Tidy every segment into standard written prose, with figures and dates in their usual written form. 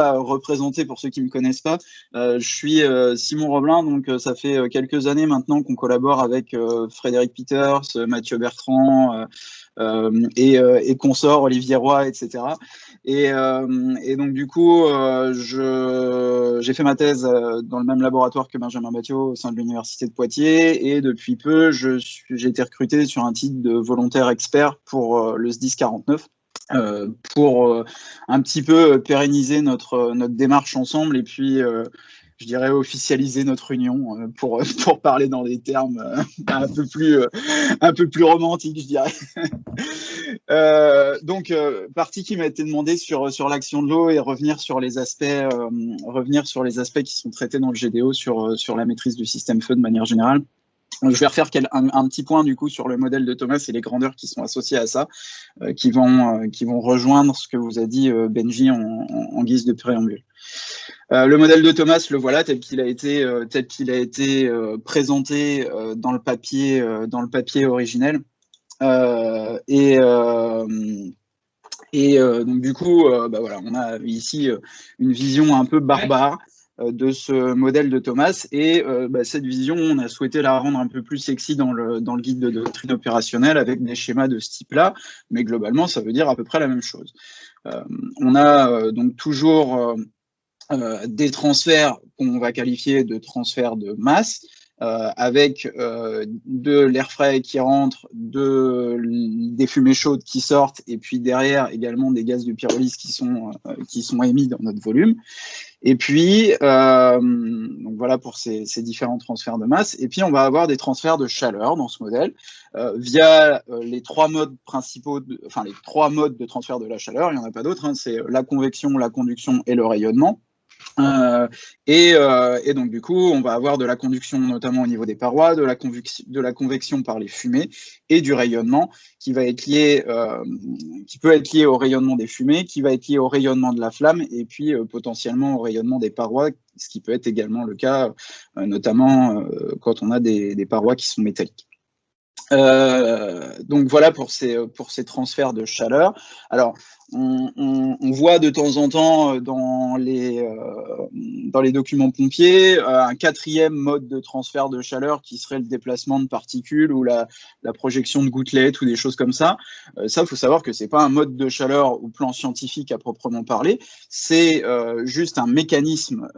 représenter pour ceux qui ne me connaissent pas. Je suis Simon Roblin, donc ça fait quelques années maintenant qu'on collabore avec Frédéric Peters, Mathieu Bertrand et consorts, Olivier Roy, etc. Et donc du coup, j'ai fait ma thèse dans le même laboratoire que Benjamin Battiot au sein de l'Université de Poitiers, et depuis peu, j'ai été recruté sur un titre de volontaire expert pour le SDIS 49. Pour un petit peu pérenniser notre démarche ensemble, et puis je dirais officialiser notre union pour parler dans des termes un peu plus romantiques, je dirais. Donc, partie qui m'a été demandée sur l'action de l'eau, et revenir sur les aspects qui sont traités dans le GDO sur la maîtrise du système feu de manière générale. Je vais refaire un petit point du coup sur le modèle de Thomas et les grandeurs qui sont associées à ça, qui vont rejoindre ce que vous a dit Benji en guise de préambule. Le modèle de Thomas, le voilà tel qu'il a été présenté dans le papier originel. Donc du coup, voilà, on a ici une vision un peu barbare de ce modèle de Thomas, et cette vision, on a souhaité la rendre un peu plus sexy dans le guide de doctrine opérationnelle avec des schémas de ce type-là, mais globalement, ça veut dire à peu près la même chose. On a donc toujours des transferts qu'on va qualifier de transferts de masse, avec de l'air frais qui rentre, des fumées chaudes qui sortent, et puis derrière également des gaz de pyrolyse qui sont émis dans notre volume. Et puis, donc voilà pour ces différents transferts de masse. Et puis, on va avoir des transferts de chaleur dans ce modèle via les trois modes principaux, les trois modes de transfert de la chaleur. Il n'y en a pas d'autres, hein, c'est la convection, la conduction et le rayonnement. Et donc du coup, on va avoir de la conduction notamment au niveau des parois, de la convection par les fumées, et du rayonnement qui va être lié, qui peut être lié au rayonnement des fumées, qui va être lié au rayonnement de la flamme, et puis potentiellement au rayonnement des parois, ce qui peut être également le cas, notamment quand on a des parois qui sont métalliques. Donc voilà pour ces transferts de chaleur. Alors, on voit de temps en temps dans les documents pompiers un quatrième mode de transfert de chaleur qui serait le déplacement de particules ou la projection de gouttelettes ou des choses comme ça. Ça, il faut savoir que c'est pas un mode de chaleur au plan scientifique à proprement parler, c'est juste un mécanisme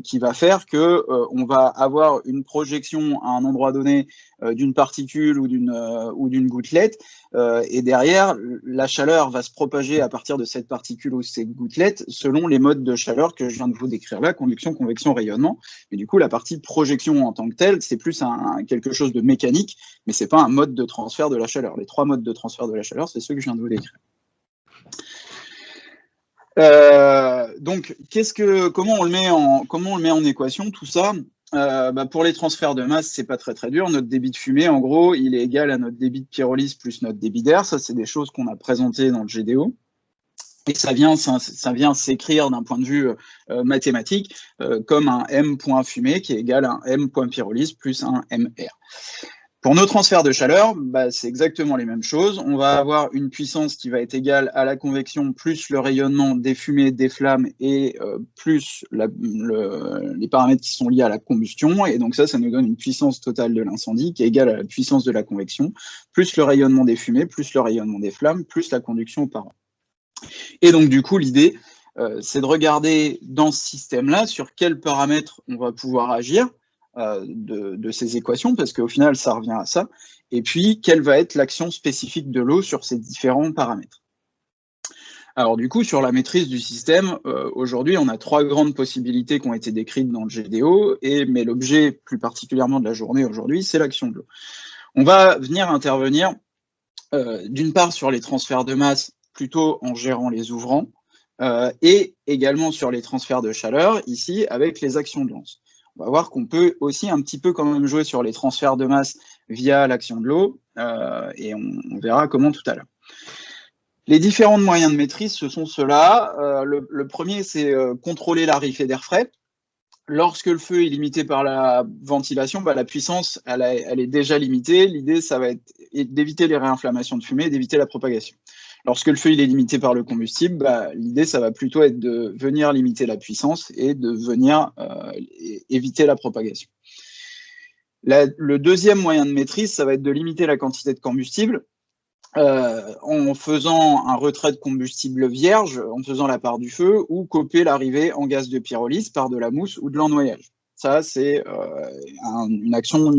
qui va faire que on va avoir une projection à un endroit donné d'une particule ou d'une gouttelette, et derrière, la chaleur va se propager à partir de cette particule ou cette gouttelette selon les modes de chaleur que je viens de vous décrire là, conduction, convection, rayonnement. Et du coup, la partie projection en tant que telle, c'est plus quelque chose de mécanique, mais c'est pas un mode de transfert de la chaleur. Les trois modes de transfert de la chaleur, c'est ceux que je viens de vous décrire. Donc, comment on le met en équation, tout ça? Pour les transferts de masse, c'est pas très dur. Notre débit de fumée, en gros, il est égal à notre débit de pyrolyse plus notre débit d'air. Ça, c'est des choses qu'on a présentées dans le GDO. Et ça vient s'écrire d'un point de vue mathématique comme un m.fumée qui est égal à un m.pyrolyse plus un mr. Pour nos transferts de chaleur, c'est exactement les mêmes choses. On va avoir une puissance qui va être égale à la convection plus le rayonnement des fumées, des flammes, et plus les paramètres qui sont liés à la combustion. Et donc ça nous donne une puissance totale de l'incendie qui est égale à la puissance de la convection, plus le rayonnement des fumées, plus le rayonnement des flammes, plus la conduction aux parois. Et donc du coup, l'idée, c'est de regarder dans ce système-là sur quels paramètres on va pouvoir agir de ces équations, parce qu'au final, ça revient à ça, et puis quelle va être l'action spécifique de l'eau sur ces différents paramètres. Alors du coup, sur la maîtrise du système, aujourd'hui, on a trois grandes possibilités qui ont été décrites dans le GDO, mais l'objet plus particulièrement de la journée aujourd'hui, c'est l'action de l'eau. On va venir intervenir d'une part sur les transferts de masse, plutôt en gérant les ouvrants, et également sur les transferts de chaleur, ici, avec les actions de lance. On va voir qu'on peut aussi un petit peu quand même jouer sur les transferts de masse via l'action de l'eau, et on verra comment tout à l'heure. Les différents moyens de maîtrise, ce sont ceux-là. Le premier, c'est contrôler l'arrivée d'air frais. Lorsque le feu est limité par la ventilation, la puissance, elle est déjà limitée. L'idée, ça va être d'éviter les réinflammations de fumée, d'éviter la propagation. Lorsque le feu il est limité par le combustible, l'idée, ça va plutôt être de venir limiter la puissance et de venir éviter la propagation. Le deuxième moyen de maîtrise, ça va être de limiter la quantité de combustible en faisant un retrait de combustible vierge, en faisant la part du feu, ou couper l'arrivée en gaz de pyrolyse par de la mousse ou de l'ennoyage. Ça, c'est une action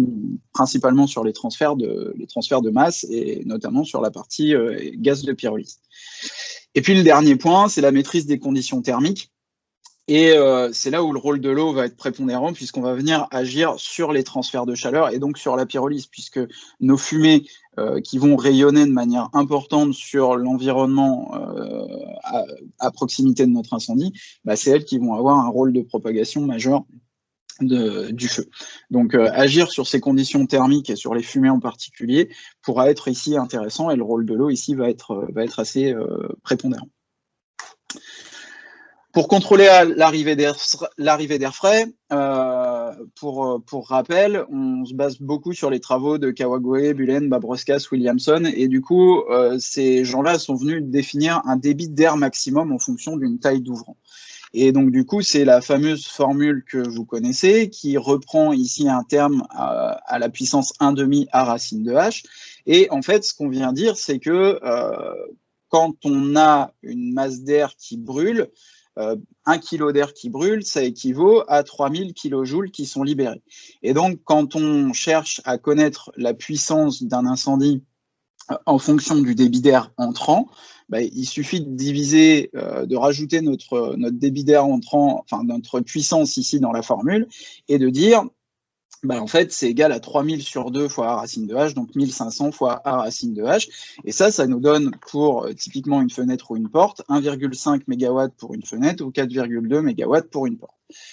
principalement sur les transferts de masse et notamment sur la partie gaz de pyrolyse. Et puis le dernier point, c'est la maîtrise des conditions thermiques. Et c'est là où le rôle de l'eau va être prépondérant, puisqu'on va venir agir sur les transferts de chaleur et donc sur la pyrolyse, puisque nos fumées qui vont rayonner de manière importante sur l'environnement à proximité de notre incendie, c'est elles qui vont avoir un rôle de propagation majeur du feu. Donc agir sur ces conditions thermiques et sur les fumées en particulier pourra être ici intéressant, et le rôle de l'eau ici va être assez prépondérant. Pour contrôler l'arrivée d'air frais, pour rappel, on se base beaucoup sur les travaux de Kawagoe, Bullen, Babroskas, Williamson, et du coup, ces gens-là sont venus définir un débit d'air maximum en fonction d'une taille d'ouvrant. Et donc, du coup, c'est la fameuse formule que vous connaissez, qui reprend ici un terme à la puissance 1,5 à racine de h. Et en fait, ce qu'on vient dire, c'est que quand on a une masse d'air qui brûle, 1 kg d'air qui brûle, ça équivaut à 3000 kJ qui sont libérés. Et donc, quand on cherche à connaître la puissance d'un incendie en fonction du débit d'air entrant, il suffit de diviser, de rajouter notre débit d'air entrant, enfin notre puissance ici dans la formule, et de dire, en fait, c'est égal à 3000 sur 2 fois A racine de H, donc 1500 fois A racine de H. Et ça nous donne pour typiquement une fenêtre ou une porte, 1,5 MW pour une fenêtre ou 4,2 MW pour une porte.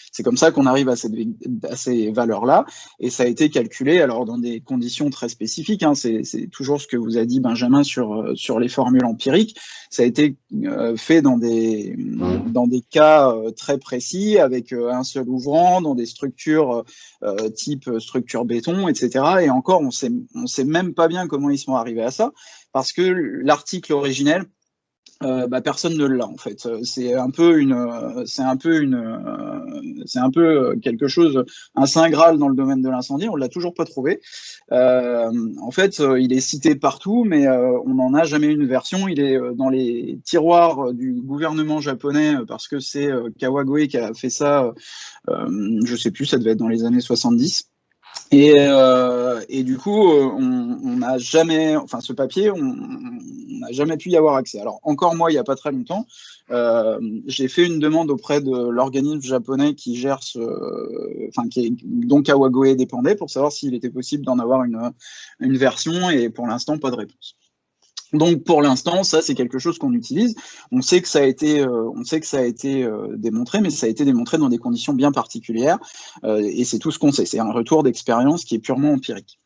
C'est comme ça qu'on arrive à ces valeurs-là, et ça a été calculé alors dans des conditions très spécifiques, hein. C'est toujours ce que vous a dit Benjamin sur les formules empiriques. Ça a été fait dans des cas très précis, avec un seul ouvrant, dans des structures type structure béton, etc. Et encore, on sait même pas bien comment ils sont arrivés à ça, parce que l'article originel, personne ne l'a en fait. C'est un peu quelque chose, un saint graal dans le domaine de l'incendie. On l'a toujours pas trouvé. En fait, il est cité partout, mais on n'en a jamais une version. Il est dans les tiroirs du gouvernement japonais, parce que c'est Kawagoe qui a fait ça. Je sais plus, ça devait être dans les années 70. Et du coup, on n'a jamais, enfin ce papier, on n'a jamais pu y avoir accès. Alors encore moi, il n'y a pas très longtemps, j'ai fait une demande auprès de l'organisme japonais qui gère dont Kawagoe dépendait, pour savoir s'il était possible d'en avoir une version, et pour l'instant, pas de réponse. Donc pour l'instant, ça c'est quelque chose qu'on utilise. On sait que ça a été démontré, mais ça a été démontré dans des conditions bien particulières, et c'est tout ce qu'on sait. C'est un retour d'expérience qui est purement empirique.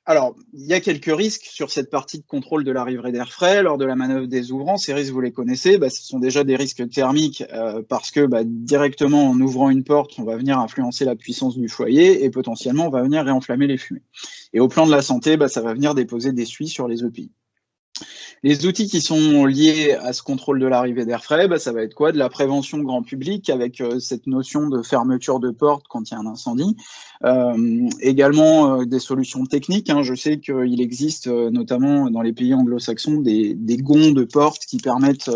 Alors, il y a quelques risques sur cette partie de contrôle de l'arrivée d'air frais lors de la manœuvre des ouvrants. Ces risques, vous les connaissez, ce sont déjà des risques thermiques, parce que directement en ouvrant une porte, on va venir influencer la puissance du foyer, et potentiellement on va venir réenflammer les fumées. Et au plan de la santé, ça va venir déposer des suies sur les EPI. Les outils qui sont liés à ce contrôle de l'arrivée d'air frais, ça va être quoi? De la prévention grand public, avec cette notion de fermeture de porte quand il y a un incendie. Également des solutions techniques, hein. Je sais qu'il existe notamment dans les pays anglo-saxons des gonds de porte qui permettent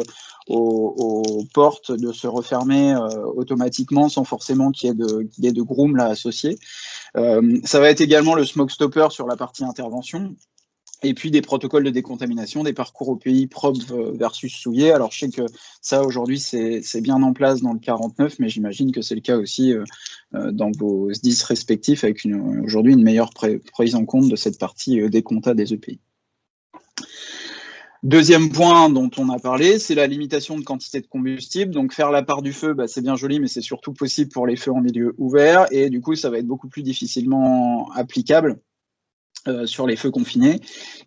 aux portes de se refermer automatiquement sans forcément qu'il y ait de groom là associé. Ça va être également le smoke stopper sur la partie intervention. Et puis des protocoles de décontamination, des parcours OPI propres versus souillés. Alors je sais que ça aujourd'hui c'est bien en place dans le 49, mais j'imagine que c'est le cas aussi dans vos SDIS respectifs, avec aujourd'hui une meilleure prise en compte de cette partie décompta des EPI. Deuxième point dont on a parlé, c'est la limitation de quantité de combustible. Donc faire la part du feu, c'est bien joli, mais c'est surtout possible pour les feux en milieu ouvert, et du coup ça va être beaucoup plus difficilement applicable sur les feux confinés.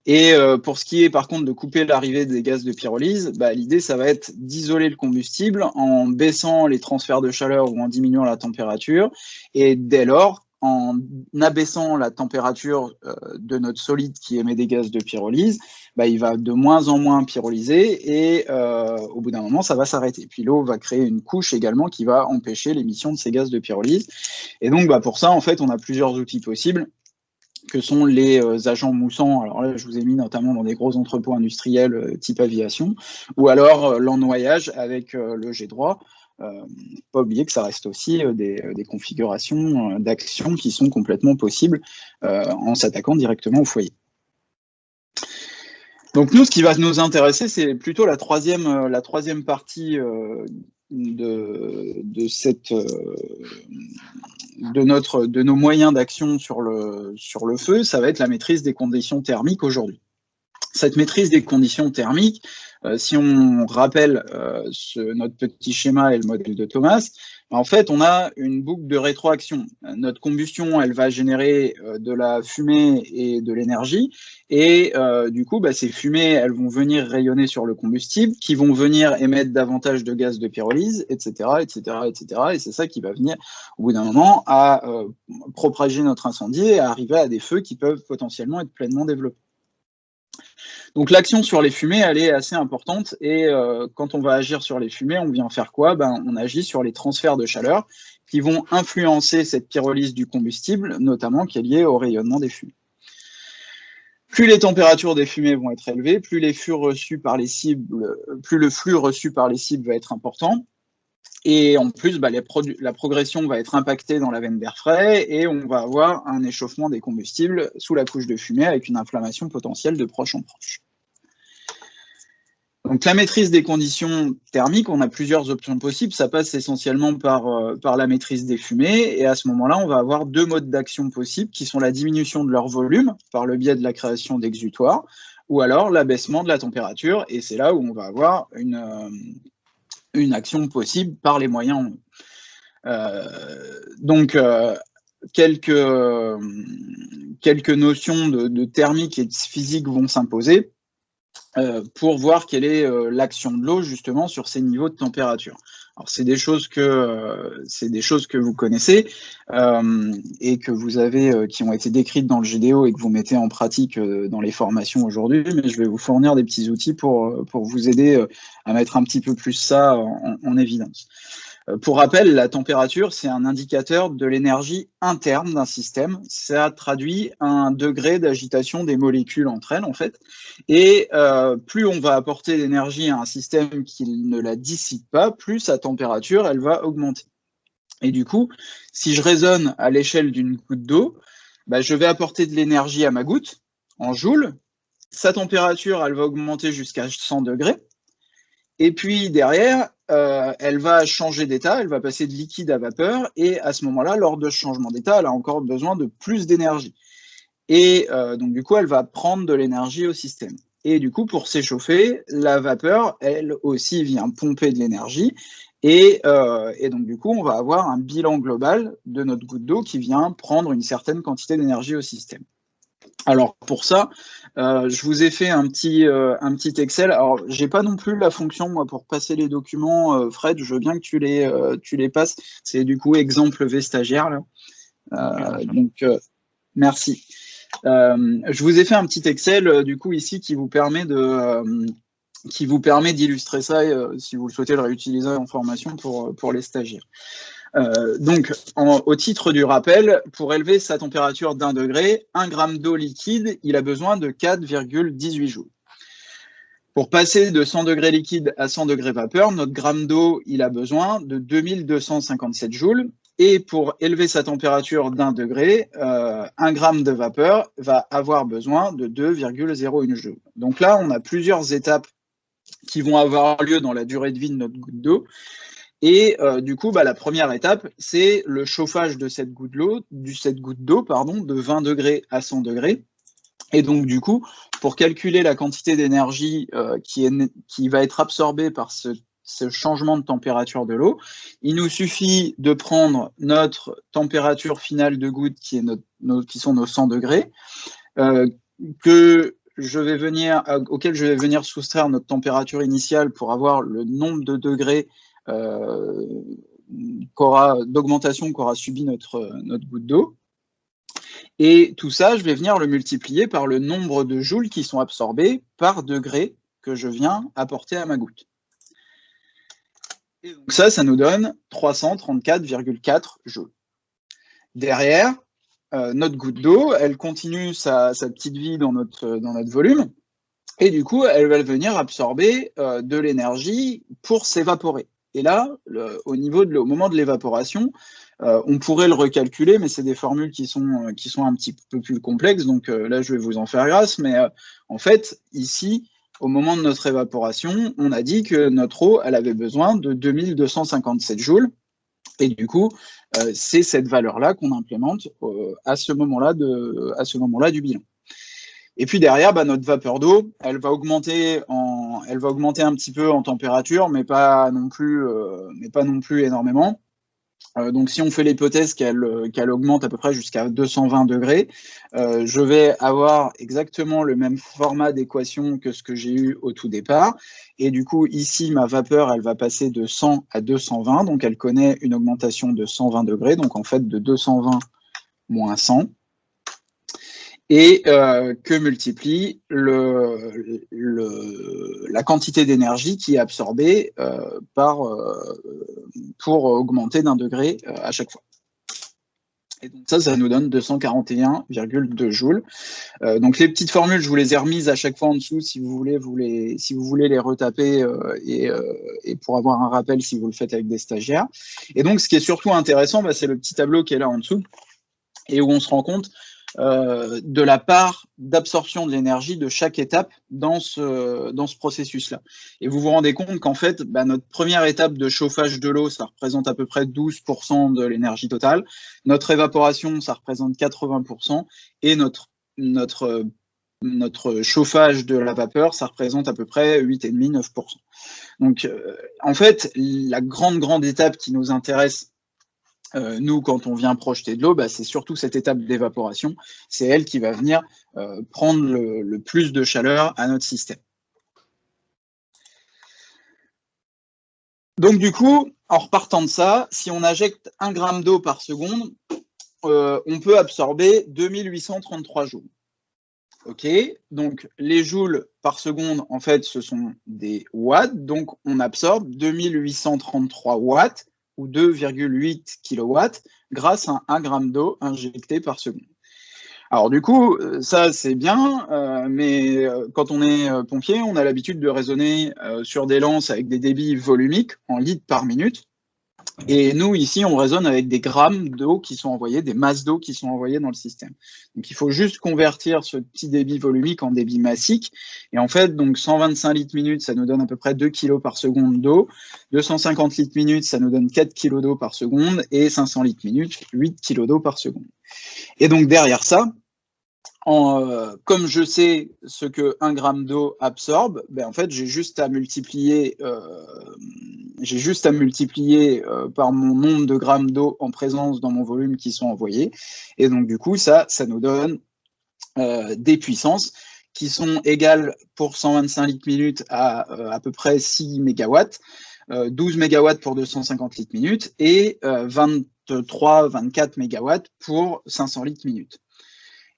Et pour ce qui est par contre de couper l'arrivée des gaz de pyrolyse, l'idée ça va être d'isoler le combustible en baissant les transferts de chaleur ou en diminuant la température, et dès lors, en abaissant la température de notre solide qui émet des gaz de pyrolyse, bah, il va de moins en moins pyrolyser et au bout d'un moment, ça va s'arrêter. Puis l'eau va créer une couche également qui va empêcher l'émission de ces gaz de pyrolyse. Et donc, bah, pour ça, en fait, on a plusieurs outils possibles, que sont les agents moussants. Alors là, je vous ai mis notamment dans des gros entrepôts industriels type aviation, ou alors l'ennoyage avec le jet droit. Pas oublier que ça reste aussi des configurations d'action qui sont complètement possibles en s'attaquant directement au foyer. Donc nous, ce qui va nous intéresser, c'est plutôt la troisième partie de nos moyens d'action sur le feu, ça va être la maîtrise des conditions thermiques aujourd'hui. Cette maîtrise des conditions thermiques, si on rappelle notre petit schéma et le modèle de Thomas, en fait, on a une boucle de rétroaction. Notre combustion, elle va générer de la fumée et de l'énergie, et du coup, bah, ces fumées, elles vont venir rayonner sur le combustible, qui vont venir émettre davantage de gaz de pyrolyse, etc., etc., etc., et c'est ça qui va venir, au bout d'un moment, à propager notre incendie et à arriver à des feux qui peuvent potentiellement être pleinement développés. Donc l'action sur les fumées, elle est assez importante, et quand on va agir sur les fumées, on vient faire quoi? Ben, on agit sur les transferts de chaleur qui vont influencer cette pyrolyse du combustible, notamment qui est liée au rayonnement des fumées. Plus les températures des fumées vont être élevées, plus les flux reçus par les cibles, plus le flux reçu par les cibles va être important. Et en plus, bah, la progression va être impactée dans la veine d'air frais et on va avoir un échauffement des combustibles sous la couche de fumée avec une inflammation potentielle de proche en proche. Donc la maîtrise des conditions thermiques, on a plusieurs options possibles. Ça passe essentiellement par la maîtrise des fumées, et à ce moment-là, on va avoir deux modes d'action possibles qui sont la diminution de leur volume par le biais de la création d'exutoires, ou alors l'abaissement de la température, et c'est là où on va avoir une action possible par les moyens. Donc, quelques notions de thermique et de physique vont s'imposer pour voir quelle est l'action de l'eau justement sur ces niveaux de température. Alors, c'est des choses que vous connaissez et que vous avez, qui ont été décrites dans le GDO et que vous mettez en pratique dans les formations aujourd'hui, mais je vais vous fournir des petits outils pour vous aider à mettre un petit peu plus ça en évidence. Pour rappel, la température, c'est un indicateur de l'énergie interne d'un système. Ça traduit un degré d'agitation des molécules entre elles, en fait. Et plus on va apporter d'énergie à un système qui ne la dissipe pas, plus sa température, elle va augmenter. Et du coup, si je raisonne à l'échelle d'une goutte d'eau, bah, je vais apporter de l'énergie à ma goutte, en joules. Sa température, elle va augmenter jusqu'à 100 degrés. Et puis derrière, elle va changer d'état, elle va passer de liquide à vapeur, et à ce moment-là, lors de ce changement d'état, elle a encore besoin de plus d'énergie. Et donc du coup, elle va prendre de l'énergie au système. Et du coup, pour s'échauffer, la vapeur, elle aussi vient pomper de l'énergie, et donc du coup, on va avoir un bilan global de notre goutte d'eau qui vient prendre une certaine quantité d'énergie au système. Alors pour ça, je vous ai fait un petit Excel. Alors j'ai pas non plus la fonction moi pour passer les documents, Fred. Je veux bien que tu les passes. C'est du coup exemple V stagiaire là. Donc merci. Je vous ai fait un petit Excel du coup ici qui vous permet d'illustrer ça si vous le souhaitez le réutiliser en formation pour les stagiaires. Donc, au titre du rappel, pour élever sa température d'1 degré, 1 gramme d'eau liquide, il a besoin de 4,18 joules. Pour passer de 100 degrés liquide à 100 degrés vapeur, notre gramme d'eau, il a besoin de 2257 joules. Et pour élever sa température d'1 degré, 1 gramme de vapeur va avoir besoin de 2,01 joules. Donc là, on a plusieurs étapes qui vont avoir lieu dans la durée de vie de notre goutte d'eau. Et du coup, bah, la première étape, c'est le chauffage de cette goutte d'eau, de 20 degrés à 100 degrés. Et donc, du coup, pour calculer la quantité d'énergie qui va être absorbée par ce changement de température de l'eau, il nous suffit de prendre notre température finale de goutte, qui sont nos 100 degrés, auquel je vais venir soustraire notre température initiale pour avoir le nombre de degrés d'augmentation qu'aura subi notre goutte d'eau. Et tout ça, je vais venir le multiplier par le nombre de joules qui sont absorbés par degré que je viens apporter à ma goutte. Et donc ça nous donne 334,4 joules. Derrière, notre goutte d'eau, elle continue sa petite vie dans notre volume, et du coup, elle va venir absorber de l'énergie pour s'évaporer. Et là, au moment de l'évaporation, on pourrait le recalculer, mais c'est des formules qui sont un petit peu plus complexes, donc là, je vais vous en faire grâce, mais en fait, ici, au moment de notre évaporation, on a dit que notre eau, elle avait besoin de 2257 joules, et du coup, c'est cette valeur-là qu'on implémente à ce moment-là du bilan. Et puis derrière, notre vapeur d'eau, elle va augmenter un petit peu en température, mais pas non plus énormément. Donc si on fait l'hypothèse qu'elle augmente à peu près jusqu'à 220 degrés, je vais avoir exactement le même format d'équation que ce que j'ai eu au tout départ. Et du coup, ici, ma vapeur, elle va passer de 100 à 220, donc elle connaît une augmentation de 120 degrés, donc en fait de 220 moins 100. Et que multiplie la quantité d'énergie qui est absorbée pour augmenter d'un degré à chaque fois. Et donc ça nous donne 241,2 joules. Donc les petites formules, je vous les ai remises à chaque fois en dessous si vous voulez les retaper et pour avoir un rappel si vous le faites avec des stagiaires. Et donc ce qui est surtout intéressant, c'est le petit tableau qui est là en dessous et où on se rend compte de la part d'absorption de l'énergie de chaque étape dans ce processus-là. Et vous vous rendez compte qu'en fait, notre première étape de chauffage de l'eau, ça représente à peu près 12% de l'énergie totale. Notre évaporation, ça représente 80%. Et notre chauffage de la vapeur, ça représente à peu près 8,5-9%. Donc, en fait, la grande étape qui nous intéresse nous, quand on vient projeter de l'eau, c'est surtout cette étape d'évaporation. C'est elle qui va venir prendre le plus de chaleur à notre système. Donc du coup, en repartant de ça, si on injecte 1 gramme d'eau par seconde, on peut absorber 2833 joules. Ok, donc les joules par seconde, en fait, ce sont des watts, donc on absorbe 2833 watts ou 2,8 kW grâce à 1 gramme d'eau injectée par seconde. Alors du coup, ça c'est bien, mais quand on est pompier, on a l'habitude de raisonner sur des lances avec des débits volumiques en litres par minute. Et nous, ici, on raisonne avec des grammes d'eau qui sont envoyés, des masses d'eau qui sont envoyées dans le système. Donc, il faut juste convertir ce petit débit volumique en débit massique. Et en fait, donc 125 litres minute, ça nous donne à peu près 2 kg par seconde d'eau. 250 litres minute, ça nous donne 4 kg d'eau par seconde. Et 500 litres minute, 8 kg d'eau par seconde. Et donc, derrière ça, comme je sais ce que 1 gramme d'eau absorbe, en fait, j'ai juste à multiplier par mon nombre de grammes d'eau en présence dans mon volume qui sont envoyés. Et donc, du coup, ça nous donne des puissances qui sont égales pour 125 litres minute à peu près 6 mégawatts, 12 mégawatts pour 250 litres minute et 23-24 mégawatts pour 500 litres minute.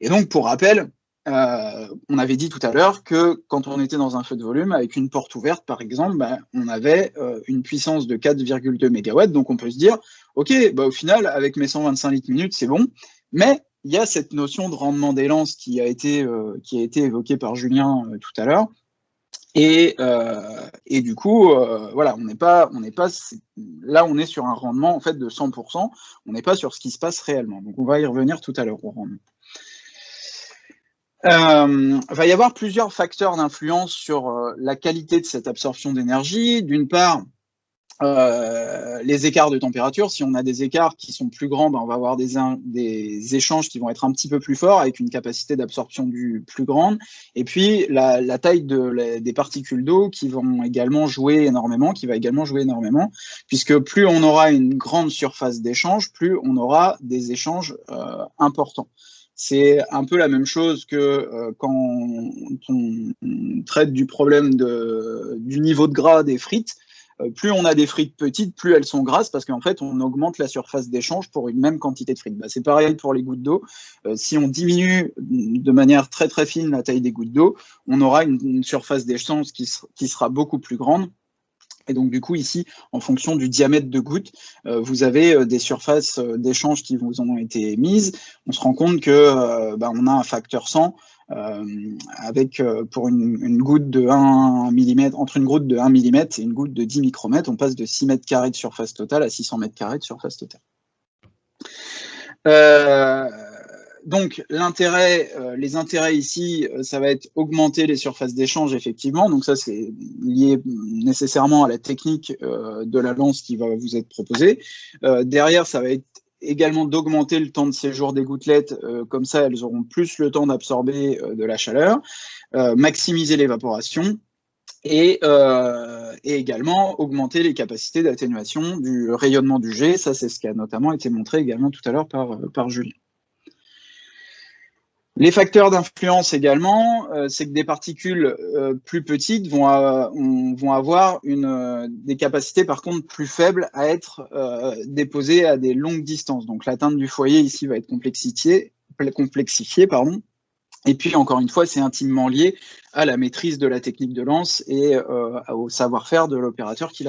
Et donc, pour rappel, on avait dit tout à l'heure que quand on était dans un feu de volume, avec une porte ouverte, par exemple, on avait une puissance de 4,2 MW. Donc, on peut se dire, OK, au final, avec mes 125 litres minute, c'est bon. Mais il y a cette notion de rendement des lances qui a été évoquée par Julien tout à l'heure. Et du coup, voilà, on n'est pas là, on est sur un rendement en fait de 100%. On n'est pas sur ce qui se passe réellement. Donc, on va y revenir tout à l'heure au rendement. Va y avoir plusieurs facteurs d'influence sur la qualité de cette absorption d'énergie. D'une part, les écarts de température. Si on a des écarts qui sont plus grands, on va avoir des échanges qui vont être un petit peu plus forts avec une capacité d'absorption plus grande. Et puis la taille des particules d'eau qui va également jouer énormément, puisque plus on aura une grande surface d'échange, plus on aura des échanges importants. C'est un peu la même chose que quand on traite du problème du niveau de gras des frites. plus on a des frites petites, plus elles sont grasses, parce qu'en fait, on augmente la surface d'échange pour une même quantité de frites. Bah, c'est pareil pour les gouttes d'eau. Si on diminue de manière très très fine la taille des gouttes d'eau, on aura une surface d'échange qui sera beaucoup plus grande. Et donc, du coup, ici, en fonction du diamètre de goutte, vous avez des surfaces d'échange qui vous ont été mises. On se rend compte que on a un facteur 100 avec, pour une goutte de 1 mm, entre une goutte de 1 mm et une goutte de 10 micromètres, on passe de 6 mètres carrés de surface totale à 600 mètres carrés de surface totale. Donc, les intérêts ici, ça va être augmenter les surfaces d'échange, effectivement. Donc, ça, c'est lié nécessairement à la technique de la lance qui va vous être proposée. Derrière, ça va être également d'augmenter le temps de séjour des gouttelettes. Comme ça, elles auront plus le temps d'absorber de la chaleur, maximiser l'évaporation. Et également augmenter les capacités d'atténuation du rayonnement du jet. Ça, c'est ce qui a notamment été montré également tout à l'heure par Julien. Les facteurs d'influence également, c'est que des particules plus petites vont avoir des capacités par contre plus faibles à être déposées à des longues distances. Donc l'atteinte du foyer ici va être complexifiée. Et puis encore une fois, c'est intimement lié à la maîtrise de la technique de lance et au savoir-faire de l'opérateur qui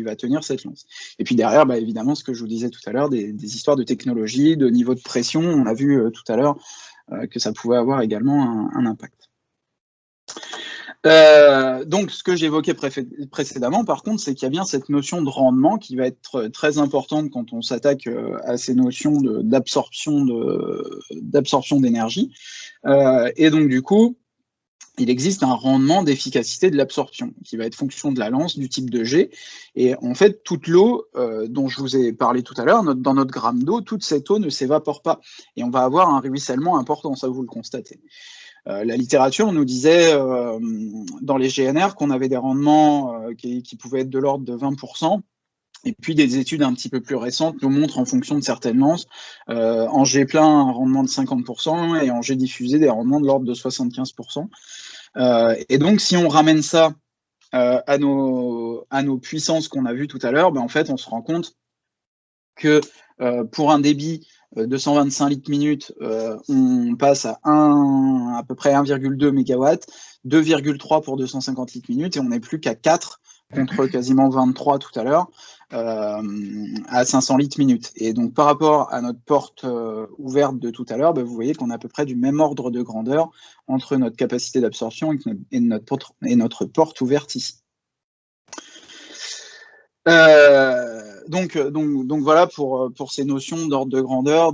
va tenir cette lance. Et puis derrière, évidemment, ce que je vous disais tout à l'heure, des histoires de technologie, de niveau de pression, on a vu tout à l'heure que ça pouvait avoir également un impact. Donc, ce que j'évoquais précédément, par contre, c'est qu'il y a bien cette notion de rendement qui va être très importante quand on s'attaque à ces notions d'absorption d'énergie. Et donc, du coup, il existe un rendement d'efficacité de l'absorption qui va être fonction de la lance, du type de jet. Et en fait, toute l'eau dont je vous ai parlé tout à l'heure, dans notre gramme d'eau, toute cette eau ne s'évapore pas. Et on va avoir un ruissellement important, ça vous le constatez. La littérature nous disait dans les GNR qu'on avait des rendements qui pouvaient être de l'ordre de 20%. Et puis des études un petit peu plus récentes nous montrent en fonction de certaines lances, en jet plein un rendement de 50% et en jet diffusé des rendements de l'ordre de 75%. Et donc si on ramène ça à nos puissances qu'on a vues tout à l'heure, en fait on se rend compte que pour un débit de 125 litres minute, on passe à peu près 1,2 MW, 2,3 pour 250 litres minute, et on n'est plus qu'à 4 contre quasiment 23 tout à l'heure, à 500 litres minute. Et donc par rapport à notre porte ouverte de tout à l'heure, vous voyez qu'on a à peu près du même ordre de grandeur entre notre capacité d'absorption et notre porte ouverte ici. Donc voilà pour ces notions d'ordre de grandeur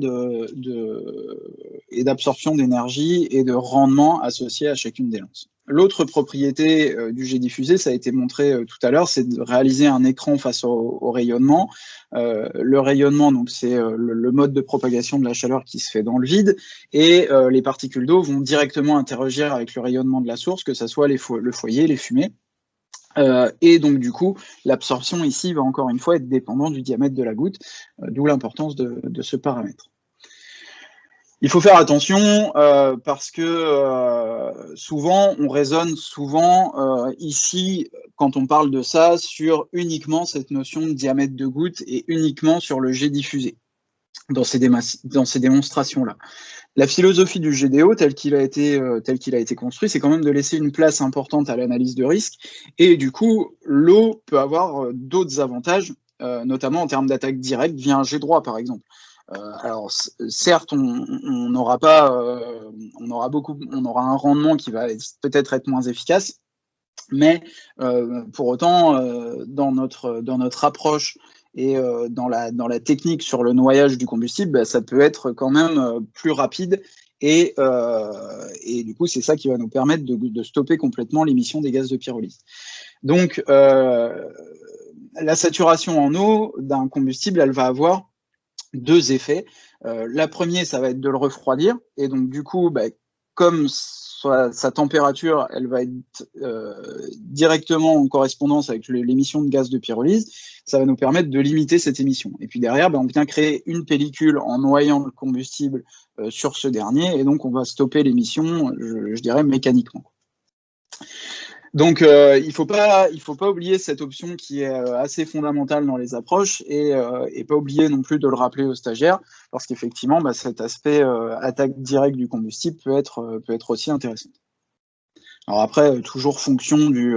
et d'absorption d'énergie et de rendement associés à chacune des lances. L'autre propriété du jet diffusé, ça a été montré tout à l'heure, c'est de réaliser un écran face au rayonnement. Le rayonnement, donc c'est le mode de propagation de la chaleur qui se fait dans le vide, et les particules d'eau vont directement interagir avec le rayonnement de la source, que ce soit le foyer, les fumées. Et donc du coup, l'absorption ici va encore une fois être dépendante du diamètre de la goutte, d'où l'importance de ce paramètre. Il faut faire attention parce que souvent, on raisonne ici, quand on parle de ça, sur uniquement cette notion de diamètre de goutte et uniquement sur le jet diffusé dans ces démonstrations-là. La philosophie du GDO, tel qu'il a été construit, c'est quand même de laisser une place importante à l'analyse de risque. Et du coup, l'eau peut avoir d'autres avantages, notamment en termes d'attaque directe via un jet droit, par exemple. Alors, certes, on aura un rendement qui va peut-être être moins efficace, mais pour autant, dans notre approche et dans la technique sur le noyage du combustible, ça peut être quand même plus rapide et du coup, c'est ça qui va nous permettre de stopper complètement l'émission des gaz de pyrolyse. Donc, la saturation en eau d'un combustible, elle va avoir deux effets. La première, ça va être de le refroidir, et donc du coup, comme sa température, elle va être directement en correspondance avec l'émission de gaz de pyrolyse, ça va nous permettre de limiter cette émission. Et puis derrière, on vient créer une pellicule en noyant le combustible sur ce dernier, et donc on va stopper l'émission, je dirais, mécaniquement. Donc, il ne faut pas oublier cette option qui est assez fondamentale dans les approches et pas oublier non plus de le rappeler aux stagiaires parce qu'effectivement, bah, cet aspect attaque directe du combustible peut être aussi intéressant. Alors après, toujours fonction du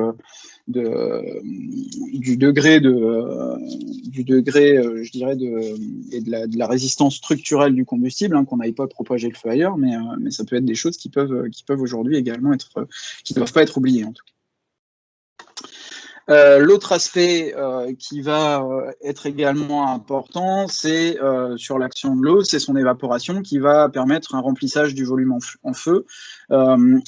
degré, je dirais, et de la résistance structurelle du combustible, hein, qu'on n'aille pas propager le feu ailleurs, mais ça peut être des choses qui peuvent aujourd'hui également qui ne doivent pas être oubliées en tout cas. L'autre aspect qui va être également important, c'est sur l'action de l'eau, c'est son évaporation qui va permettre un remplissage du volume en feu.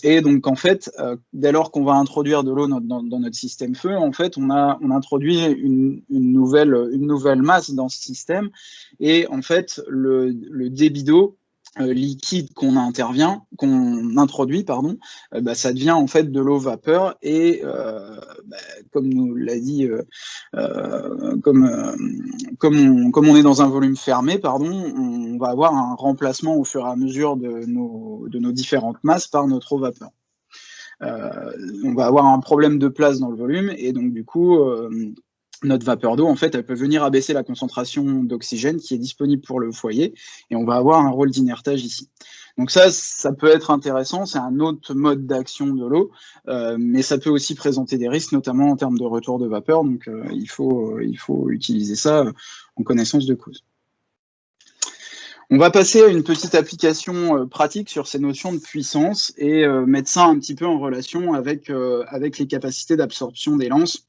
Et donc en fait, dès lors qu'on va introduire de l'eau dans notre système feu, en fait, on introduit une nouvelle masse dans ce système. Et en fait, le débit d'eau liquide qu'on introduit, bah, ça devient en fait de l'eau vapeur et bah, comme nous l'a dit, comme on est dans un volume fermé, on va avoir un remplacement au fur et à mesure de nos différentes masses par notre eau vapeur. On va avoir un problème de place dans le volume et donc du coup notre vapeur d'eau, en fait, elle peut venir abaisser la concentration d'oxygène qui est disponible pour le foyer, et on va avoir un rôle d'inertage ici. Donc ça peut être intéressant, c'est un autre mode d'action de l'eau, mais ça peut aussi présenter des risques, notamment en termes de retour de vapeur, donc il faut utiliser ça en connaissance de cause. On va passer à une petite application pratique sur ces notions de puissance, et mettre ça un petit peu en relation avec les capacités d'absorption des lances.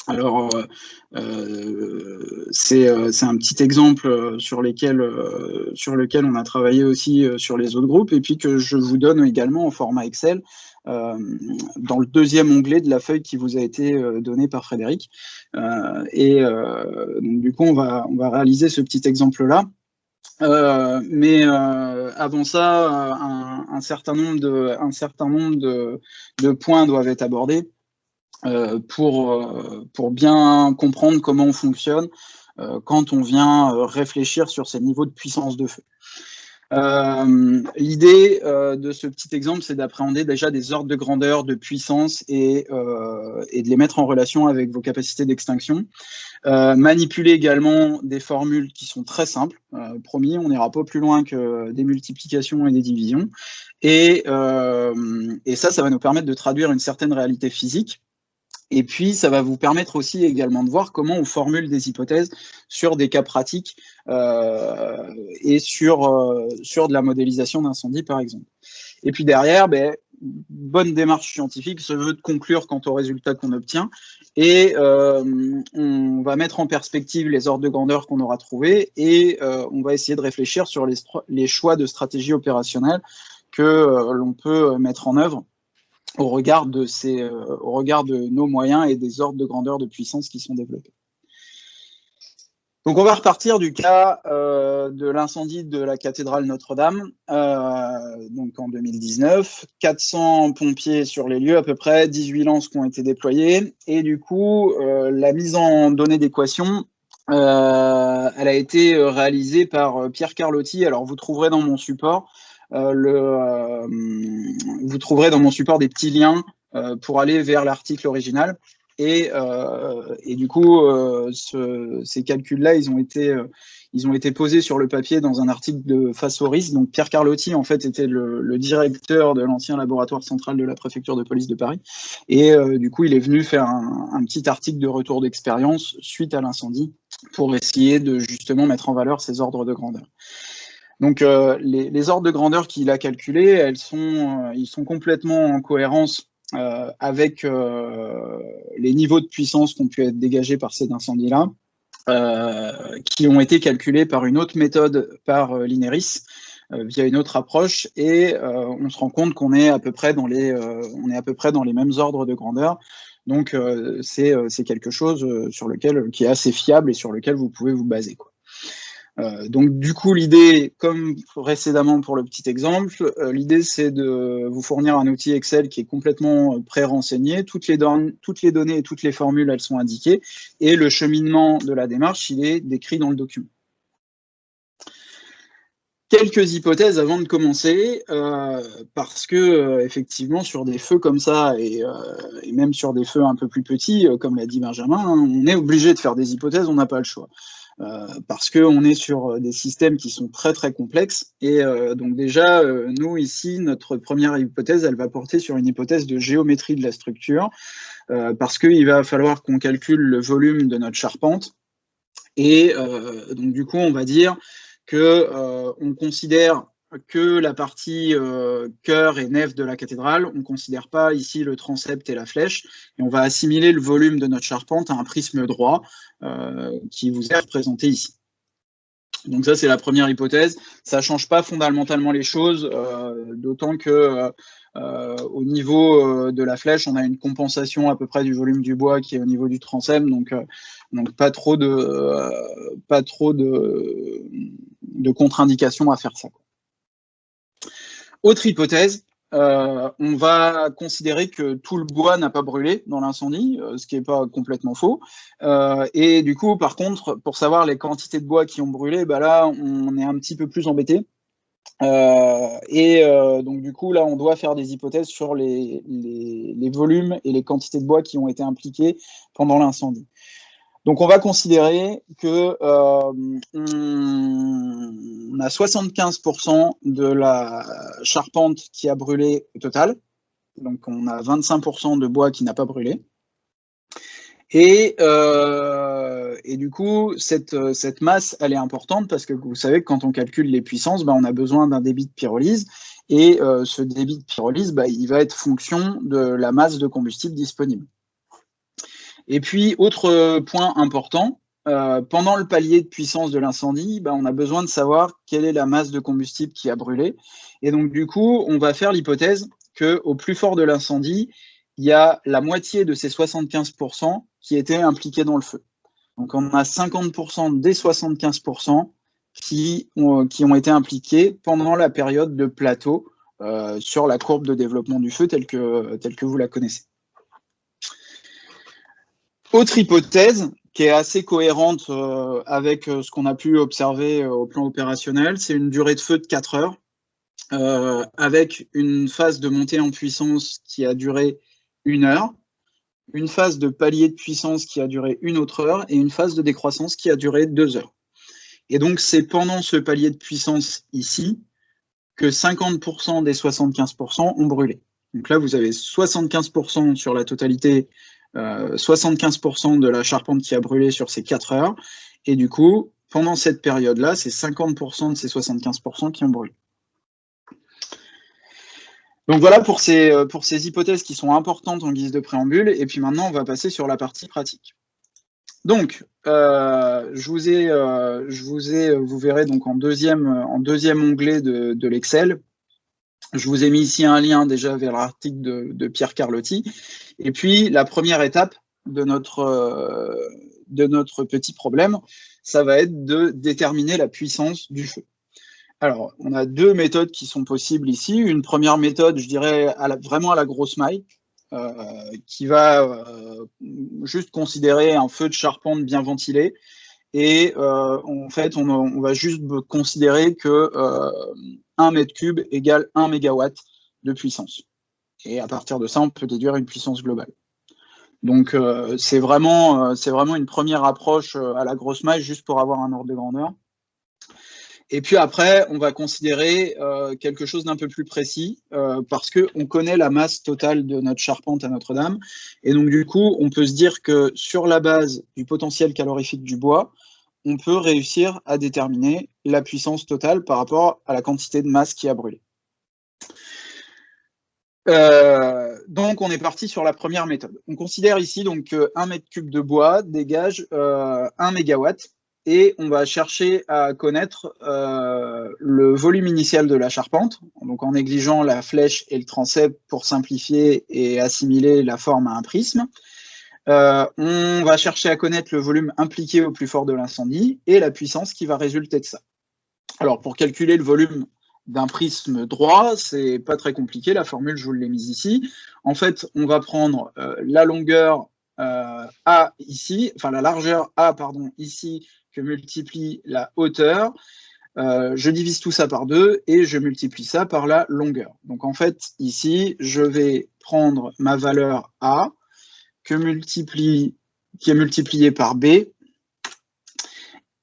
Alors, c'est un petit exemple sur lequel on a travaillé aussi sur les autres groupes, et puis que je vous donne également en format Excel dans le deuxième onglet de la feuille qui vous a été donnée par Frédéric. Donc, du coup, on va réaliser ce petit exemple-là. Mais avant ça, un certain nombre de points doivent être abordés. Pour bien comprendre comment on fonctionne quand on vient réfléchir sur ces niveaux de puissance de feu. L'idée de ce petit exemple, c'est d'appréhender déjà des ordres de grandeur, de puissance et de les mettre en relation avec vos capacités d'extinction. Manipuler également des formules qui sont très simples. Promis, on n'ira pas plus loin que des multiplications et des divisions. Et ça va nous permettre de traduire une certaine réalité physique. Et puis, ça va vous permettre aussi également de voir comment on formule des hypothèses sur des cas pratiques et sur de la modélisation d'incendie, par exemple. Et puis derrière, bonne démarche scientifique se veut de conclure quant aux résultats qu'on obtient. Et on va mettre en perspective les ordres de grandeur qu'on aura trouvés et on va essayer de réfléchir sur les choix de stratégies opérationnelles que l'on peut mettre en œuvre au regard de nos moyens et des ordres de grandeur de puissance qui sont développés. Donc on va repartir du cas de l'incendie de la cathédrale Notre-Dame, donc en 2019, 400 pompiers sur les lieux à peu près, 18 lances qui ont été déployées, et du coup la mise en données d'équation, elle a été réalisée par Pierre Carlotti. Alors vous trouverez dans mon support des petits liens pour aller vers l'article original. Et du coup, ces calculs-là, ils ont été posés sur le papier dans un article de Fassoris. Donc Pierre Carlotti, en fait, était le directeur de l'ancien laboratoire central de la préfecture de police de Paris. Et du coup, il est venu faire un petit article de retour d'expérience suite à l'incendie pour essayer de justement mettre en valeur ces ordres de grandeur. Donc les ordres de grandeur qu'il a calculés, ils sont complètement en cohérence avec les niveaux de puissance qui ont pu être dégagés par ces incendies-là, qui ont été calculés par une autre méthode, par l'INERIS, via une autre approche, et on se rend compte qu'on est à peu près dans les mêmes ordres de grandeur. Donc c'est quelque chose qui est assez fiable et sur lequel vous pouvez vous baser, quoi. Donc du coup, l'idée, comme précédemment pour le petit exemple, l'idée c'est de vous fournir un outil Excel qui est complètement pré-renseigné. Toutes les données et toutes les formules, elles sont indiquées, et le cheminement de la démarche, il est décrit dans le document. quelques hypothèses avant de commencer, parce que effectivement sur des feux comme ça et même sur des feux un peu plus petits, comme l'a dit Benjamin, hein, on est obligé de faire des hypothèses, on n'a pas le choix. Parce qu'on est sur des systèmes qui sont très très complexes et donc déjà nous ici notre première hypothèse elle va porter sur une hypothèse de géométrie de la structure parce qu'il va falloir qu'on calcule le volume de notre charpente et donc du coup on va dire que on considère que la partie chœur et nef de la cathédrale, on ne considère pas ici le transept et la flèche, et on va assimiler le volume de notre charpente à un prisme droit qui vous est représenté ici. Donc ça, c'est la première hypothèse. Ça ne change pas fondamentalement les choses, d'autant que au niveau de la flèche, on a une compensation à peu près du volume du bois qui est au niveau du transept, donc pas trop de contre-indications à faire ça. Autre hypothèse, on va considérer que tout le bois n'a pas brûlé dans l'incendie, ce qui n'est pas complètement faux. Et du coup, par contre, pour savoir les quantités de bois qui ont brûlé, bah là, on est un petit peu plus embêté. Donc du coup, là, on doit faire des hypothèses sur les volumes et les quantités de bois qui ont été impliqués pendant l'incendie. Donc on va considérer que on a 75% de la charpente qui a brûlé au total. Donc on a 25% de bois qui n'a pas brûlé. Et du coup, cette masse, elle est importante parce que vous savez que quand on calcule les puissances, on a besoin d'un débit de pyrolyse. Et ce débit de pyrolyse, il va être fonction de la masse de combustible disponible. Et puis, autre point important, pendant le palier de puissance de l'incendie, on a besoin de savoir quelle est la masse de combustible qui a brûlé. Et donc, du coup, on va faire l'hypothèse qu'au plus fort de l'incendie, il y a la moitié de ces 75% qui étaient impliqués dans le feu. Donc, on a 50% des 75% qui ont été impliqués pendant la période de plateau sur la courbe de développement du feu telle que vous la connaissez. Autre hypothèse qui est assez cohérente avec ce qu'on a pu observer au plan opérationnel, c'est une durée de feu de 4 heures, avec une phase de montée en puissance qui a duré 1 heure, une phase de palier de puissance qui a duré 1 autre heure, et une phase de décroissance qui a duré 2 heures. Et donc c'est pendant ce palier de puissance ici que 50% des 75% ont brûlé. Donc là vous avez 75% sur la totalité, 75% de la charpente qui a brûlé sur ces 4 heures, et du coup, pendant cette période-là, c'est 50% de ces 75% qui ont brûlé. Donc voilà pour ces hypothèses qui sont importantes en guise de préambule, et puis maintenant on va passer sur la partie pratique. Donc, vous verrez donc en deuxième onglet de l'Excel, je vous ai mis ici un lien déjà vers l'article de Pierre Carlotti. Et puis, la première étape de notre petit problème, ça va être de déterminer la puissance du feu. Alors, on a 2 méthodes qui sont possibles ici. Une première méthode, je dirais vraiment à la grosse maille, qui va juste considérer un feu de charpente bien ventilé. Et en fait, on va juste considérer que 1 mètre cube égale 1 mégawatt de puissance. Et à partir de ça, on peut déduire une puissance globale. Donc, c'est vraiment une première approche à la grosse maille, juste pour avoir un ordre de grandeur. Et puis après, on va considérer quelque chose d'un peu plus précis, parce qu'on connaît la masse totale de notre charpente à Notre-Dame. Et donc, du coup, on peut se dire que sur la base du potentiel calorifique du bois, on peut réussir à déterminer la puissance totale par rapport à la quantité de masse qui a brûlé. Donc, on est parti sur la première méthode. On considère ici donc que 1 mètre cube de bois dégage 1 mégawatt, et on va chercher à connaître le volume initial de la charpente, donc en négligeant la flèche et le transept pour simplifier et assimiler la forme à un prisme. On va chercher à connaître le volume impliqué au plus fort de l'incendie et la puissance qui va résulter de ça. Alors, pour calculer le volume d'un prisme droit, c'est pas très compliqué, la formule, je vous l'ai mise ici. En fait, on va prendre la longueur A ici, enfin la largeur A, pardon, ici, que multiplie la hauteur, je divise tout ça par 2 et je multiplie ça par la longueur. Donc en fait, ici, je vais prendre ma valeur A qui est multipliée par B.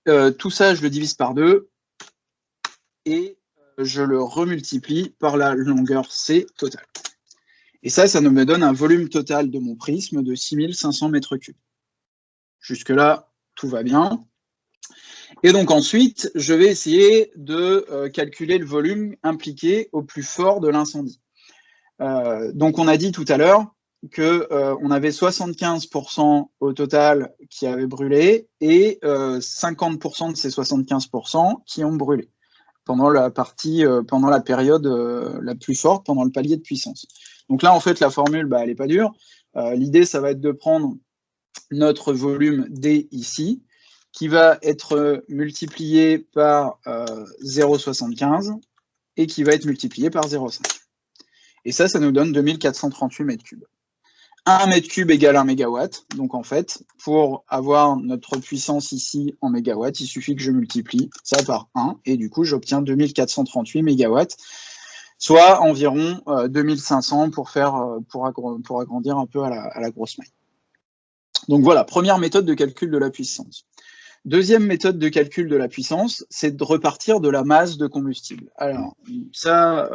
Tout ça, je le divise par 2 et je le remultiplie par la longueur C totale. Et ça me donne un volume total de mon prisme de 6500 mètres cubes. Jusque-là, tout va bien. Et donc ensuite, je vais essayer de calculer le volume impliqué au plus fort de l'incendie. Donc on a dit tout à l'heure qu'on avait 75% au total qui avaient brûlé et 50% de ces 75% qui ont brûlé pendant la période la plus forte, pendant le palier de puissance. Donc là, en fait, la formule, elle n'est pas dure. L'idée, ça va être de prendre notre volume D ici, qui va être multiplié par 0,75 et qui va être multiplié par 0,5. Et ça nous donne 2438 mètres cubes. 1 mètre cube égale 1 mégawatt. Donc en fait, pour avoir notre puissance ici en mégawatts, il suffit que je multiplie ça par 1 et du coup, j'obtiens 2438 mégawatts, soit environ 2500 pour agrandir un peu à la grosse maille. Donc voilà, première méthode de calcul de la puissance. Deuxième méthode de calcul de la puissance, c'est de repartir de la masse de combustible. Alors, ça,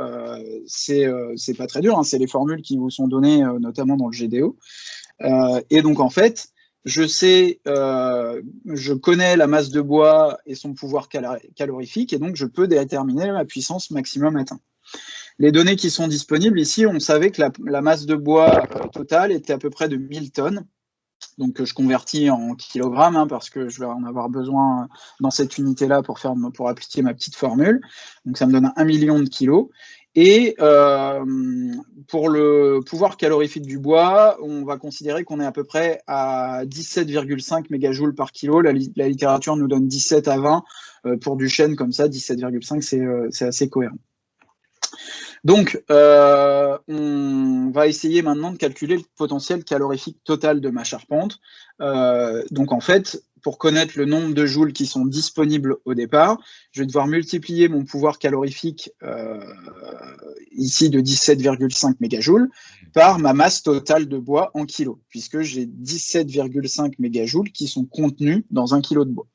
c'est pas très dur, hein, c'est les formules qui vous sont données notamment dans le GDO. Et donc, en fait, je connais la masse de bois et son pouvoir calorifique, et donc je peux déterminer la puissance maximum atteinte. Les données qui sont disponibles ici, on savait que la masse de bois totale était à peu près de 1000 tonnes. Donc je convertis en kilogrammes hein, parce que je vais en avoir besoin dans cette unité-là pour appliquer ma petite formule. Donc ça me donne 1 million de kilos. Et pour le pouvoir calorifique du bois, on va considérer qu'on est à peu près à 17,5 mégajoules par kilo. La littérature nous donne 17 à 20 pour du chêne comme ça, 17,5 c'est assez cohérent. Donc, on va essayer maintenant de calculer le potentiel calorifique total de ma charpente. Donc, en fait, pour connaître le nombre de joules qui sont disponibles au départ, je vais devoir multiplier mon pouvoir calorifique ici de 17,5 mégajoules par ma masse totale de bois en kilos, puisque j'ai 17,5 mégajoules qui sont contenus dans 1 kilo de bois.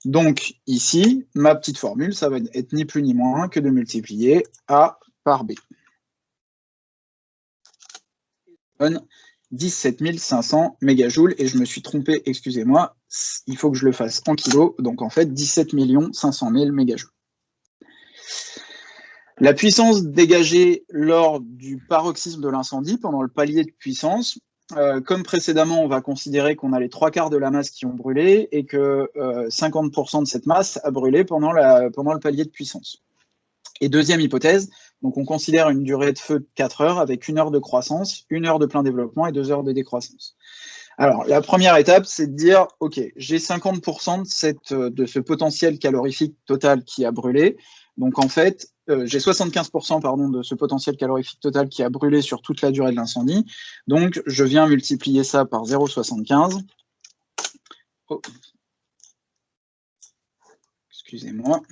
Donc ici, ma petite formule, ça va être ni plus ni moins que de multiplier A par B. Ça donne 17 500 mégajoules, et je me suis trompé, excusez-moi, il faut que je le fasse en kilos, donc en fait 17 500 000 mégajoules. La puissance dégagée lors du paroxysme de l'incendie, pendant le palier de puissance, comme précédemment, on va considérer qu'on a les 3/4 de la masse qui ont brûlé et que 50% de cette masse a brûlé pendant le palier de puissance. Et deuxième hypothèse, donc on considère une durée de feu de 4 heures avec 1 heure de croissance, 1 heure de plein développement et 2 heures de décroissance. Alors, la première étape, c'est de dire, OK, j'ai 50% de ce potentiel calorifique total qui a brûlé. Donc, en fait, j'ai 75% de ce potentiel calorifique total qui a brûlé sur toute la durée de l'incendie. Donc, je viens multiplier ça par 0,75. Oh. Excusez-moi.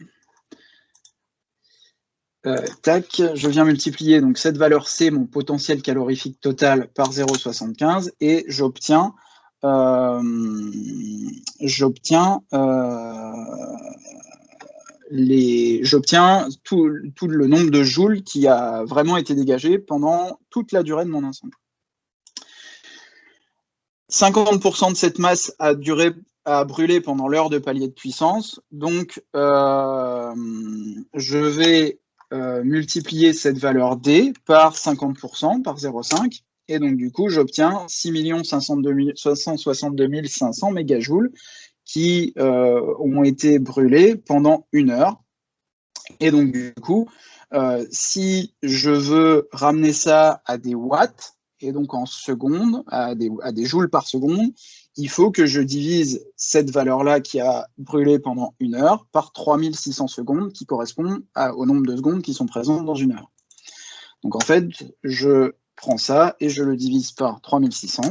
Tac, je viens multiplier donc cette valeur C, mon potentiel calorifique total, par 0,75 et j'obtiens tout le nombre de joules qui a vraiment été dégagé pendant toute la durée de mon incendie. 50% de cette masse a brûlé pendant l'heure de palier de puissance, donc je vais multiplier cette valeur D par 50%, par 0,5, et donc du coup j'obtiens 6 562 500 mégajoules qui ont été brûlés pendant 1 heure. Et donc du coup, si je veux ramener ça à des watts, et donc en secondes, à des joules par seconde, il faut que je divise cette valeur-là qui a brûlé pendant 1 heure par 3600 secondes, qui correspond au nombre de secondes qui sont présentes dans 1 heure. Donc en fait, je prends ça et je le divise par 3600.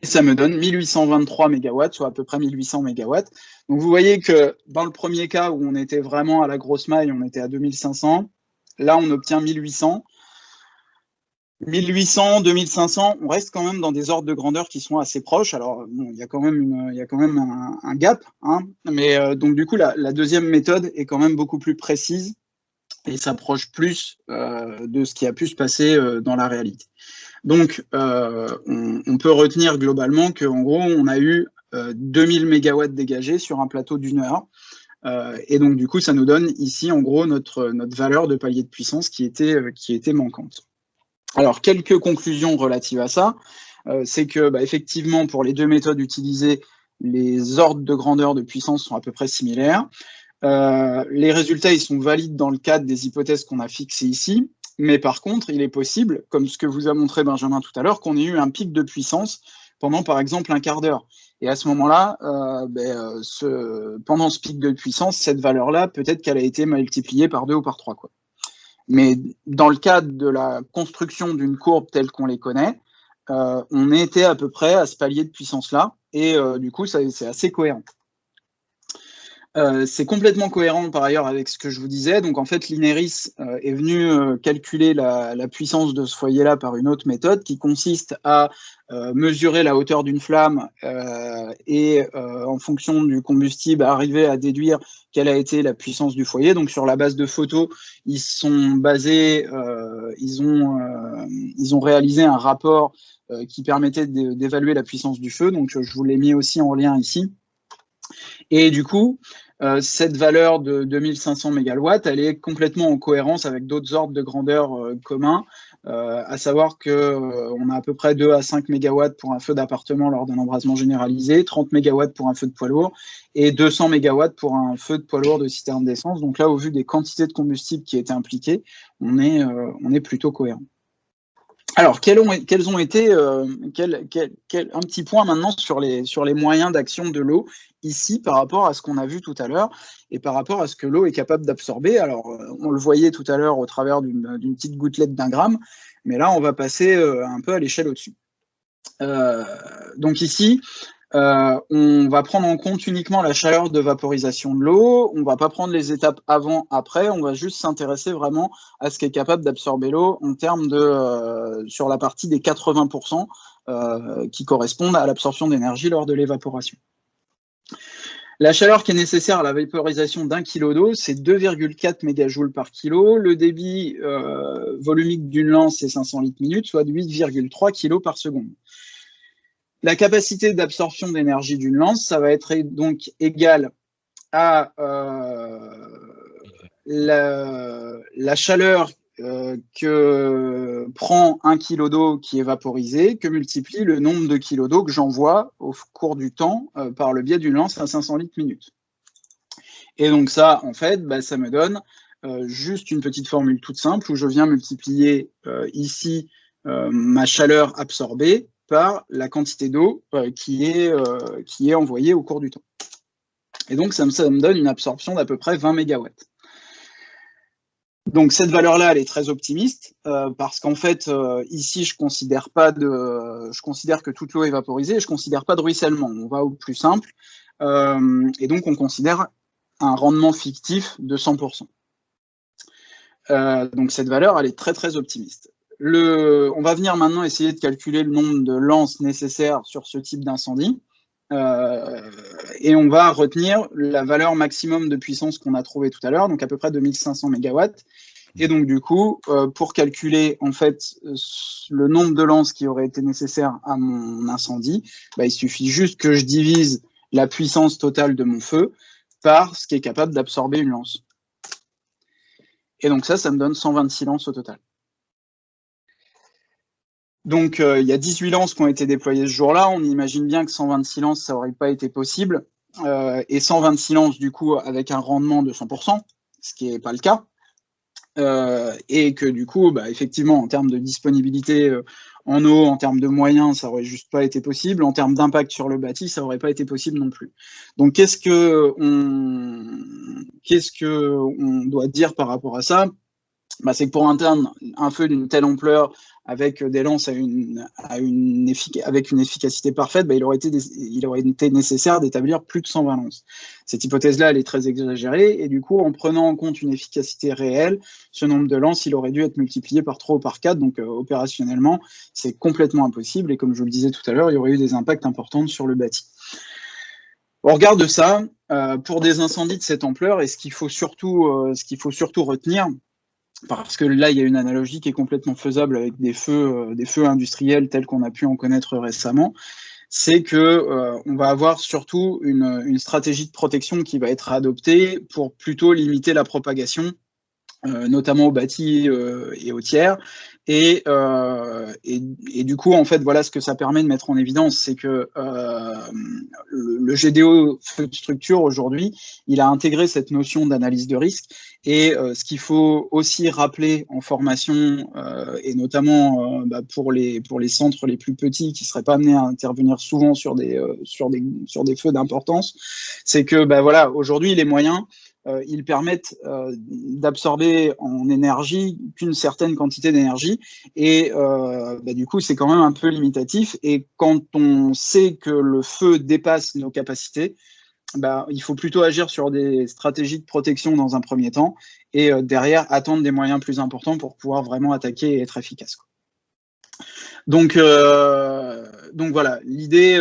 Et ça me donne 1823 MW, soit à peu près 1800 MW. Donc vous voyez que dans le premier cas où on était vraiment à la grosse maille, on était à 2500. Là, on obtient 1800. 1800, 2500, on reste quand même dans des ordres de grandeur qui sont assez proches. Alors, bon, il y a quand même un gap, hein, mais donc du coup, la deuxième méthode est quand même beaucoup plus précise et s'approche plus de ce qui a pu se passer dans la réalité. Donc, on peut retenir globalement qu'en gros, on a eu 2000 MW dégagés sur un plateau d'1 heure. Et donc, du coup, ça nous donne ici, en gros, notre valeur de palier de puissance qui était manquante. Alors, quelques conclusions relatives à ça, c'est que effectivement, pour les deux méthodes utilisées, les ordres de grandeur de puissance sont à peu près similaires. Les résultats, ils sont valides dans le cadre des hypothèses qu'on a fixées ici, mais par contre, il est possible, comme ce que vous a montré Benjamin tout à l'heure, qu'on ait eu un pic de puissance pendant, par exemple, un quart d'heure. Et à ce moment-là, pendant ce pic de puissance, cette valeur-là, peut-être qu'elle a été multipliée par 2 ou par 3, quoi. Mais dans le cadre de la construction d'une courbe telle qu'on les connaît, on était à peu près à ce palier de puissance-là, et du coup, c'est assez cohérent. C'est complètement cohérent par ailleurs avec ce que je vous disais. Donc en fait, l'INERIS est venu calculer la puissance de ce foyer-là par une autre méthode qui consiste à mesurer la hauteur d'une flamme et en fonction du combustible, arriver à déduire quelle a été la puissance du foyer. Donc sur la base de photos, ils sont basés, ils ont réalisé un rapport qui permettait d'évaluer la puissance du feu. Donc je vous l'ai mis aussi en lien ici. Et du coup, cette valeur de 2500 MW, elle est complètement en cohérence avec d'autres ordres de grandeur communs, à savoir qu'on a à peu près 2 à 5 MW pour un feu d'appartement lors d'un embrasement généralisé, 30 MW pour un feu de poids lourd et 200 MW pour un feu de poids lourd de citerne d'essence. Donc là, au vu des quantités de combustible qui étaient impliquées, on est plutôt cohérent. Alors, quels ont été un petit point maintenant sur les moyens d'action de l'eau ici par rapport à ce qu'on a vu tout à l'heure et par rapport à ce que l'eau est capable d'absorber. Alors, on le voyait tout à l'heure au travers d'une petite gouttelette d'1 gramme, mais là, on va passer un peu à l'échelle au-dessus. Donc ici, on va prendre en compte uniquement la chaleur de vaporisation de l'eau, on ne va pas prendre les étapes avant, après, on va juste s'intéresser vraiment à ce qui est capable d'absorber l'eau en termes sur la partie des 80% qui correspondent à l'absorption d'énergie lors de l'évaporation. La chaleur qui est nécessaire à la vaporisation d'1 kg d'eau, c'est 2,4 MJ par kilo. Le débit volumique d'une lance, c'est 500 litres minute, soit 8,3 kg par seconde. La capacité d'absorption d'énergie d'une lance, ça va être donc égal à la chaleur que prend 1 kg d'eau qui est vaporisée, que multiplie le nombre de kilos d'eau que j'envoie au cours du temps par le biais d'une lance à 500 litres minute. Et donc ça, en fait, ça me donne juste une petite formule toute simple où je viens multiplier ici ma chaleur absorbée par la quantité d'eau qui est envoyée au cours du temps. Et donc, ça me donne une absorption d'à peu près 20 MW. Donc, cette valeur-là, elle est très optimiste parce qu'en fait, ici, je considère que toute l'eau est vaporisée et je ne considère pas de ruissellement. On va au plus simple. Et donc, on considère un rendement fictif de 100%. Donc, cette valeur, elle est très, très optimiste. On va venir maintenant essayer de calculer le nombre de lances nécessaires sur ce type d'incendie. Et on va retenir la valeur maximum de puissance qu'on a trouvée tout à l'heure, donc à peu près 2500 MW. Et donc du coup, pour calculer en fait le nombre de lances qui aurait été nécessaire à mon incendie, il suffit juste que je divise la puissance totale de mon feu par ce qui est capable d'absorber une lance. Et donc ça me donne 126 lances au total. Donc, il y a 18 lances qui ont été déployées ce jour-là. On imagine bien que 126 lances, ça n'aurait pas été possible. Et 126 lances, du coup, avec un rendement de 100%, ce qui n'est pas le cas. Et que, du coup, effectivement, en termes de disponibilité en eau, en termes de moyens, ça n'aurait juste pas été possible. En termes d'impact sur le bâti, ça n'aurait pas été possible non plus. Donc, qu'est-ce qu'on doit dire par rapport à ça ? bah, c'est que pour un feu d'une telle ampleur, avec des lances avec une efficacité parfaite, bah, il aurait été nécessaire d'établir plus de 120 lances. Cette hypothèse-là, elle est très exagérée, et du coup, en prenant en compte une efficacité réelle, ce nombre de lances, il aurait dû être multiplié par 3 ou par 4, donc opérationnellement, c'est complètement impossible, et comme je vous le disais tout à l'heure, il y aurait eu des impacts importants sur le bâti. Au regard de ça, pour des incendies de cette ampleur, et ce qu'il faut surtout retenir, parce que là, il y a une analogie qui est complètement faisable avec des feux industriels tels qu'on a pu en connaître récemment, c'est que on va avoir surtout une stratégie de protection qui va être adoptée pour plutôt limiter la propagation, notamment aux bâtis et aux tiers. Et du coup, en fait, voilà ce que ça permet de mettre en évidence, c'est que le GDO feu de structure aujourd'hui, il a intégré cette notion d'analyse de risque. Et ce qu'il faut aussi rappeler en formation, et notamment pour les centres les plus petits qui ne seraient pas amenés à intervenir souvent sur des feux d'importance, c'est que voilà, aujourd'hui, les moyens, ils permettent d'absorber en énergie qu'une certaine quantité d'énergie, et du coup c'est quand même un peu limitatif, et quand on sait que le feu dépasse nos capacités, il faut plutôt agir sur des stratégies de protection dans un premier temps, et derrière attendre des moyens plus importants pour pouvoir vraiment attaquer et être efficace, quoi. Donc voilà, l'idée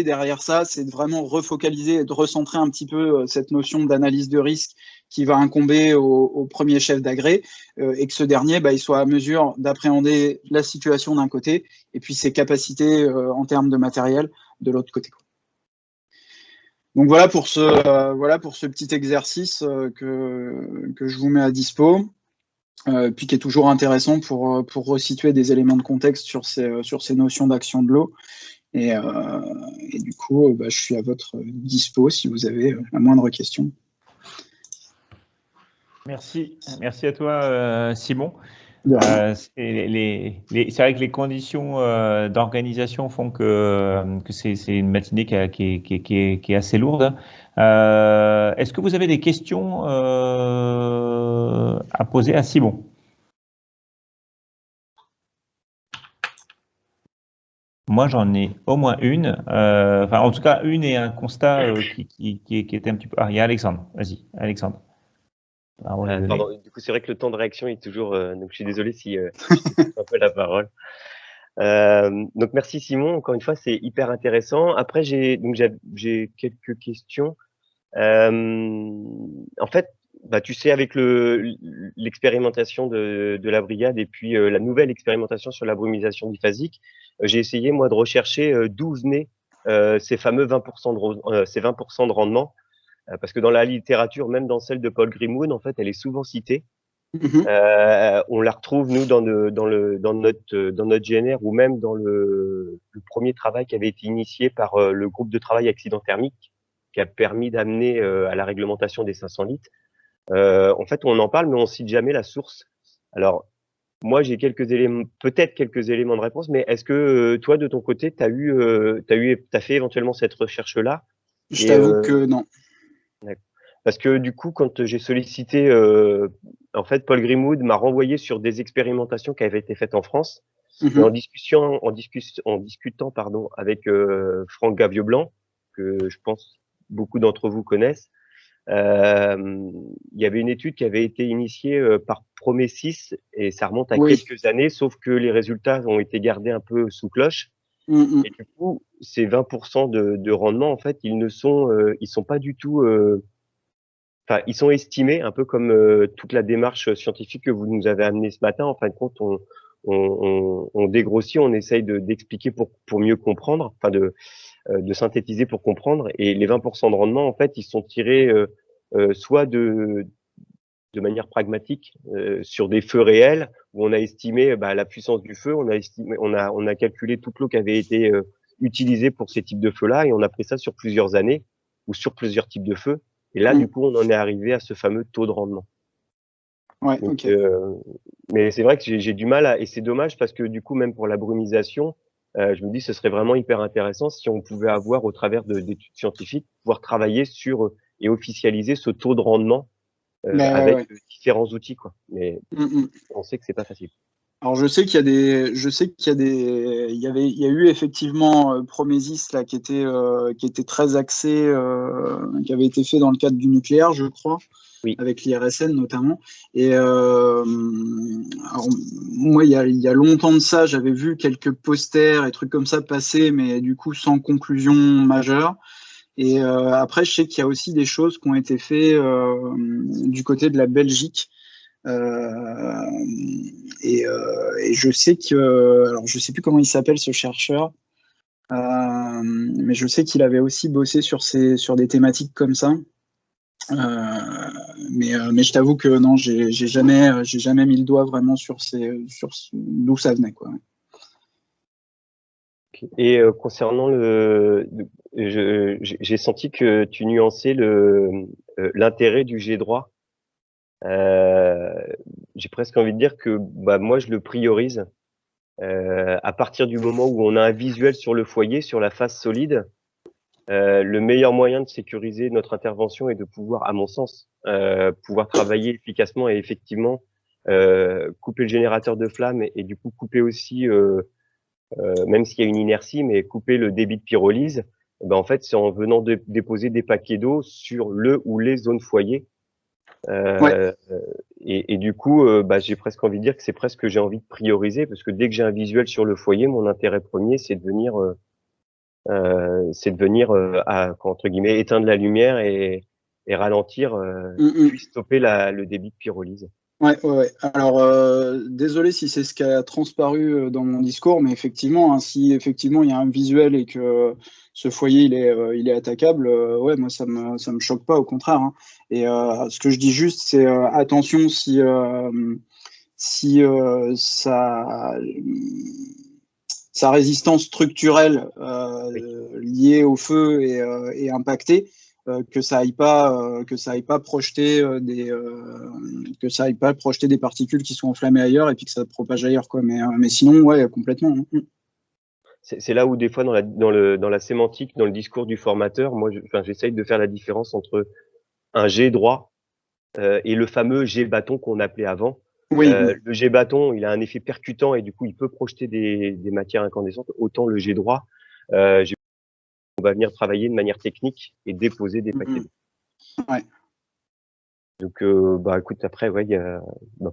derrière ça, c'est de vraiment refocaliser et de recentrer un petit peu cette notion d'analyse de risque qui va incomber au premier chef d'agré, et que ce dernier, il soit à mesure d'appréhender la situation d'un côté et puis ses capacités en termes de matériel de l'autre côté. Donc voilà pour ce petit exercice que je vous mets à dispo. Puis qui est toujours intéressant pour resituer des éléments de contexte sur ces notions d'action de l'eau. Et du coup, je suis à votre dispo si vous avez la moindre question. Merci à toi, Simon. C'est vrai que les conditions d'organisation font que c'est une matinée qui est assez lourde. Est-ce que vous avez des questions à poser à Simon? Moi, j'en ai au moins une. Enfin, en tout cas, une et un constat qui était un petit peu. Ah, il y a Alexandre. Vas-y, Alexandre. Pardon, du coup, c'est vrai que le temps de réaction est toujours. Donc, je suis désolé si je coupe un peu la parole. Donc, merci Simon. Encore une fois, c'est hyper intéressant. Après, j'ai quelques questions. En fait, tu sais, avec l'expérimentation de la brigade et puis la nouvelle expérimentation sur la brumisation biphasique, j'ai essayé moi de rechercher d'où venaient ces fameux 20% ces 20% de rendement, parce que dans la littérature, même dans celle de Paul Greenwood, en fait, elle est souvent citée. On la retrouve nous dans notre GNR, ou même dans le premier travail qui avait été initié par le groupe de travail accident thermique, qui a permis d'amener à la réglementation des 500 litres. En fait, on en parle, mais on cite jamais la source. Alors, moi, j'ai peut-être quelques éléments de réponse, mais est-ce que toi, de ton côté, t'as fait éventuellement cette recherche-là? Je t'avoue que non. Parce que du coup, quand j'ai sollicité, en fait, Paul Greenwood m'a renvoyé sur des expérimentations qui avaient été faites en France. Et en discutant, pardon, avec Franck Gaviot-Blanc, que je pense beaucoup d'entre vous connaissent, il y avait une étude qui avait été initiée par Promessis, et ça remonte à quelques années, sauf que les résultats ont été gardés un peu sous cloche. Et du coup, ces 20% de rendement, en fait, ils sont pas du tout, enfin, ils sont estimés un peu comme toute la démarche scientifique que vous nous avez amenée ce matin. En fin de compte, on dégrossit, on essaye d'expliquer pour mieux comprendre, enfin de synthétiser pour comprendre. Et les 20% de rendement, en fait, ils sont tirés soit de manière pragmatique sur des feux réels où on a estimé la puissance du feu, on a calculé toute l'eau qui avait été utilisée pour ces types de feux-là, et on a pris ça sur plusieurs années ou sur plusieurs types de feux. Et là, du coup, on en est arrivé à ce fameux taux de rendement. Ouais, donc, mais c'est vrai que j'ai du mal et c'est dommage parce que du coup, même pour la brumisation, je me dis ce serait vraiment hyper intéressant si on pouvait avoir, au travers d'études scientifiques, pouvoir travailler sur et officialiser ce taux de rendement avec ouais. différents outils, quoi. Mais Mm. on sait que c'est pas facile. Alors je sais qu'il y a il y a eu effectivement Promesis là qui était très axé, qui avait été fait dans le cadre du nucléaire, je crois, Oui. avec l'IRSN notamment. Et alors, moi, il y a longtemps de ça, j'avais vu quelques posters et trucs comme ça passer, mais du coup sans conclusion majeure. Et après, je sais qu'il y a aussi des choses qui ont été faites du côté de la Belgique. Et je sais que, alors je sais plus comment il s'appelle ce chercheur, mais je sais qu'il avait aussi bossé sur des thématiques comme ça. Mais je t'avoue que non, j'ai jamais mis le doigt vraiment sur d'où ça venait, quoi. Et concernant j'ai senti que tu nuançais l'intérêt du jet droit. J'ai presque envie de dire que moi je le priorise à partir du moment où on a un visuel sur le foyer, sur la face solide. Le meilleur moyen de sécuriser notre intervention est de pouvoir, à mon sens, pouvoir travailler efficacement et effectivement couper le générateur de flamme et du coup couper aussi, même s'il y a une inertie, mais couper le débit de pyrolyse. En fait, c'est en venant déposer des paquets d'eau sur le ou les zones foyer. Ouais. Et du coup, j'ai presque envie de dire que c'est presque que j'ai envie de prioriser parce que dès que j'ai un visuel sur le foyer, mon intérêt premier, c'est de venir entre guillemets éteindre la lumière et ralentir puis stopper le débit de pyrolyse. Ouais. Alors, désolé si c'est ce qui a transparu dans mon discours, mais effectivement, hein, si effectivement il y a un visuel et que ce foyer il est attaquable, ouais, moi ça me choque pas, au contraire, hein. Et ce que je dis juste, c'est attention si sa résistance structurelle Oui. liée au feu est impactée, que ça aille pas projeter des particules qui sont enflammées ailleurs et puis que ça propage ailleurs, quoi. Mais sinon, ouais, complètement. C'est là où des fois dans la sémantique, dans le discours du formateur, moi j'essaye de faire la différence entre un jet droit et le fameux jet bâton qu'on appelait avant. Oui. Le jet bâton, il a un effet percutant et du coup il peut projeter des matières incandescentes. Autant le jet droit, on va venir travailler de manière technique et déposer des paquets d'eau. Ouais. Donc écoute, après ouais,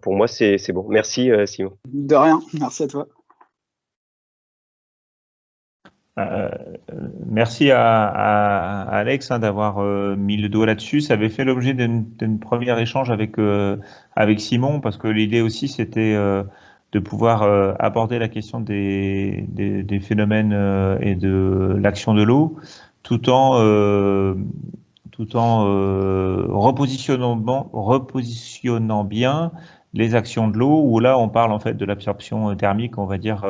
pour moi c'est bon. Merci Simon. De rien, merci à toi. Merci à Alex d'avoir mis le doigt là-dessus. Ça avait fait l'objet d'un premier échange avec Simon, parce que l'idée aussi c'était de pouvoir aborder la question des phénomènes et de l'action de l'eau, tout en repositionnant bien les actions de l'eau, où là on parle en fait de l'absorption thermique, on va dire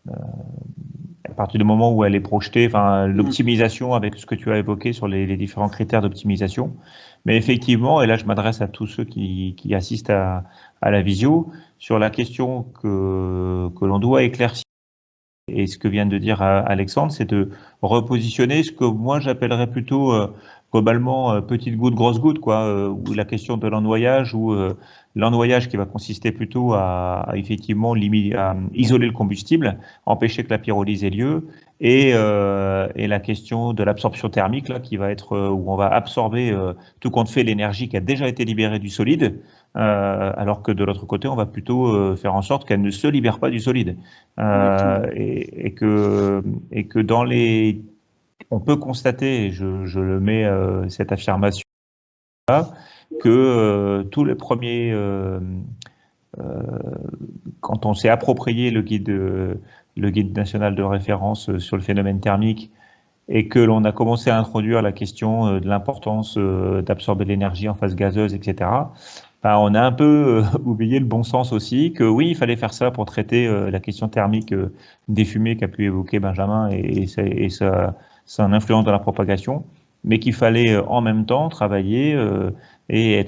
à partir du moment où elle est projetée, enfin l'optimisation avec ce que tu as évoqué sur les différents critères d'optimisation. Mais effectivement, et là je m'adresse à tous ceux qui assistent à la visio, sur la question que l'on doit éclaircir, et ce que vient de dire Alexandre, c'est de repositionner ce que moi j'appellerais plutôt globalement petite goutte, grosse goutte, quoi, ou la question de l'ennoyage, ou l'ennoyage qui va consister plutôt à effectivement à isoler le combustible, empêcher que la pyrolyse ait lieu, et la question de l'absorption thermique là, qui va être où on va absorber tout compte fait l'énergie qui a déjà été libérée du solide, alors que de l'autre côté, on va plutôt faire en sorte qu'elle ne se libère pas du solide, et que dans on peut constater, et je le mets cette affirmation là, que tous les premiers, quand on s'est approprié le guide national de référence sur le phénomène thermique, et que l'on a commencé à introduire la question de l'importance d'absorber l'énergie en phase gazeuse, etc., on a un peu oublié le bon sens aussi, que oui, il fallait faire ça pour traiter la question thermique des fumées qu'a pu évoquer Benjamin et son influence dans la propagation, mais qu'il fallait en même temps travailler et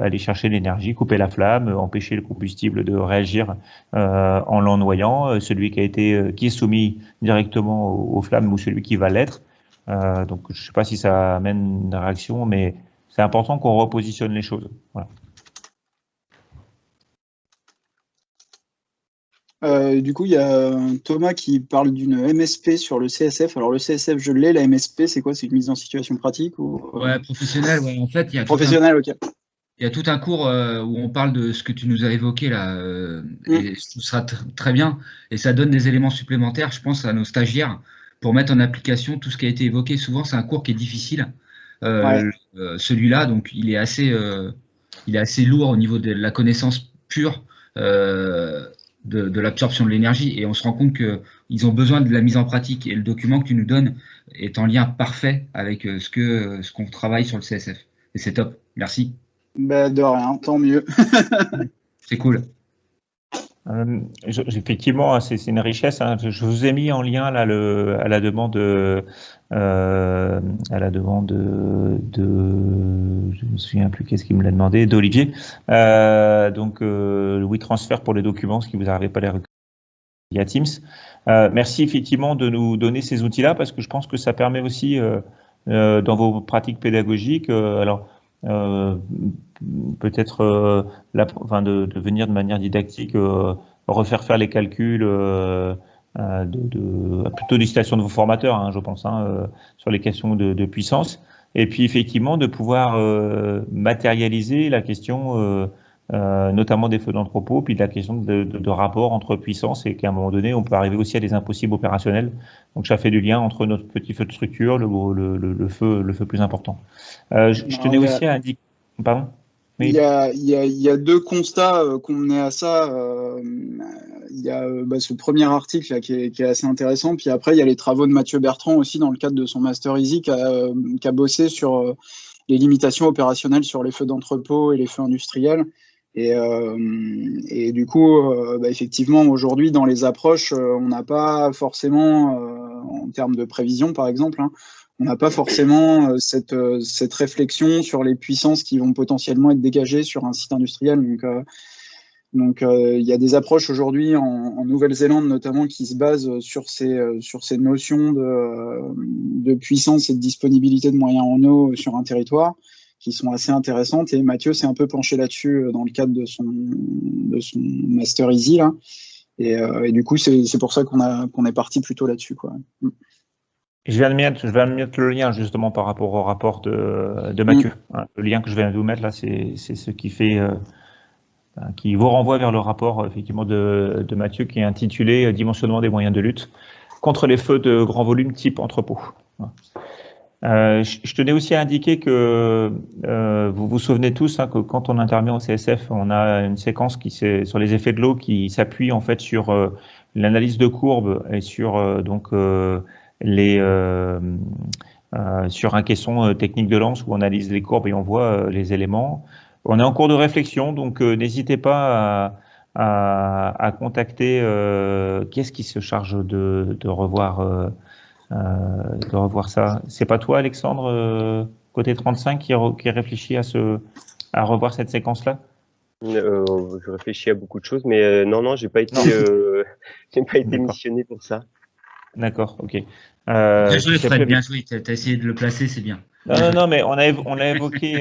aller chercher l'énergie, couper la flamme, empêcher le combustible de réagir en l'ennoyant, celui qui est soumis directement aux flammes ou celui qui va l'être, Donc, je ne sais pas si ça amène une réaction, mais c'est important qu'on repositionne les choses. Voilà. Du coup, il y a Thomas qui parle d'une MSP sur le CSF. Alors, le CSF, je l'ai. La MSP, c'est quoi? C'est une mise en situation pratique ou... Ouais, professionnel. Ouais. En fait, il y a professionnel, ok. Il y a tout un cours où on parle de ce que tu nous as évoqué là, et ce sera très bien. Et ça donne des éléments supplémentaires, je pense, à nos stagiaires pour mettre en application tout ce qui a été évoqué. Souvent, c'est un cours qui est difficile. Celui-là, donc, il est assez lourd au niveau de la connaissance pure de l'absorption de l'énergie. Et on se rend compte qu'ils ont besoin de la mise en pratique. Et le document que tu nous donnes est en lien parfait avec ce qu'on travaille sur le CSF. Et c'est top. Merci. Bah, de rien, tant mieux. C'est cool. Effectivement, c'est une richesse. Hein. Je vous ai mis en lien là à la demande de, je me souviens plus qu'est-ce qu'il me l'a demandé, d'Olivier. Donc le WeTransfer pour les documents, ce qui vous n'arrivez pas à les recueillir via Teams. Merci effectivement de nous donner ces outils-là parce que je pense que ça permet aussi dans vos pratiques pédagogiques. Alors peut-être de venir de manière didactique refaire faire les calculs plutôt des citations de vos formateurs, hein, je pense, hein, sur les questions de puissance, et puis effectivement de pouvoir matérialiser la question notamment des feux d'entrepôt, puis de la question de rapport entre puissance et qu'à un moment donné on peut arriver aussi à des impossibles opérationnels. Donc ça fait du lien entre notre petit feu de structure, le feu plus important. Je tenais aussi à indiquer. Pardon? Oui. Il y a deux constats qu'on menait à ça. Il y a ce premier article là, qui est assez intéressant. Puis après, il y a les travaux de Mathieu Bertrand aussi dans le cadre de son Master Easy qui a bossé sur les limitations opérationnelles sur les feux d'entrepôt et les feux industriels. Et du coup, effectivement, aujourd'hui, dans les approches, on n'a pas forcément, en termes de prévision, par exemple, hein, on n'a pas forcément cette réflexion sur les puissances qui vont potentiellement être dégagées sur un site industriel. Donc, il y a des approches aujourd'hui en Nouvelle-Zélande notamment qui se basent sur ces notions de puissance et de disponibilité de moyens en eau sur un territoire, qui sont assez intéressantes. Et Mathieu s'est un peu penché là-dessus dans le cadre de son Master Easy là. Et du coup, c'est pour ça qu'on est parti plutôt là-dessus, quoi. Je viens de mettre le lien justement par rapport au rapport de Mathieu. Le lien que je viens de vous mettre là, c'est ce qui fait qui vous renvoie vers le rapport effectivement de Mathieu qui est intitulé Dimensionnement des moyens de lutte contre les feux de grand volume type entrepôt. Je tenais aussi à indiquer que vous vous souvenez tous que quand on intervient au CSF, on a une séquence sur les effets de l'eau qui s'appuie en fait sur l'analyse de courbes et sur sur un caisson technique de lance où on analyse les courbes et on voit les éléments. On est en cours de réflexion, donc n'hésitez pas à contacter qui est-ce qui se charge de revoir ça. C'est pas toi, Alexandre, côté 35, qui réfléchit à revoir cette séquence-là? Je réfléchis à beaucoup de choses, mais non, j'ai pas été, missionné pour ça. D'accord, ok. Bien joué, Fred, bien joué. Tu as essayé de le placer, c'est bien. Non, mais on a évoqué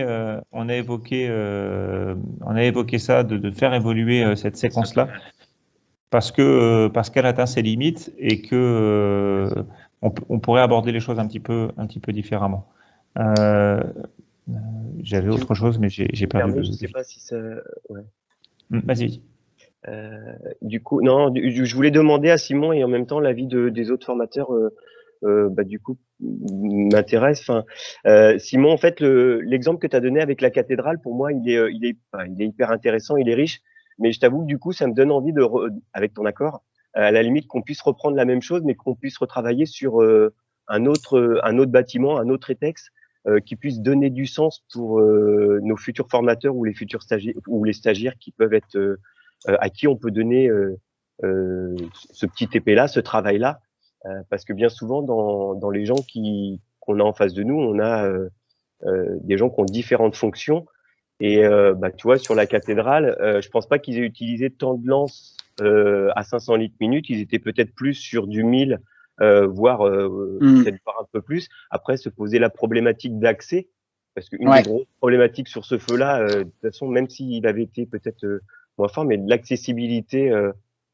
ça, de faire évoluer cette séquence-là, parce qu'elle atteint ses limites et que on pourrait aborder les choses un petit peu différemment. J'avais autre chose, mais j'ai perdu. Je sais pas si ça. Ouais. Vas-y. Du coup, non, je voulais demander à Simon et en même temps l'avis des autres formateurs. Du coup, m'intéresse. Enfin, Simon, en fait, l'exemple que tu as donné avec la cathédrale, pour moi, il est hyper intéressant, il est riche. Mais je t'avoue que du coup, ça me donne envie avec ton accord, à la limite qu'on puisse reprendre la même chose, mais qu'on puisse retravailler sur un autre bâtiment, un autre ETEX, qui puisse donner du sens pour nos futurs formateurs ou les futurs stagiaires ou les stagiaires qui peuvent être à qui on peut donner ce petit TP-là, ce travail-là. Parce que bien souvent, dans les gens qu'on a en face de nous, on a des gens qui ont différentes fonctions. Et tu vois, sur la cathédrale, je pense pas qu'ils aient utilisé tant de lances à 500 litres minute. Ils étaient peut-être plus sur du 1000 voire peut-être voir un peu plus. Après, se poser la problématique d'accès, parce qu'une des grosses problématiques sur ce feu-là, de toute façon, même s'il avait été peut-être moins fort, mais l'accessibilité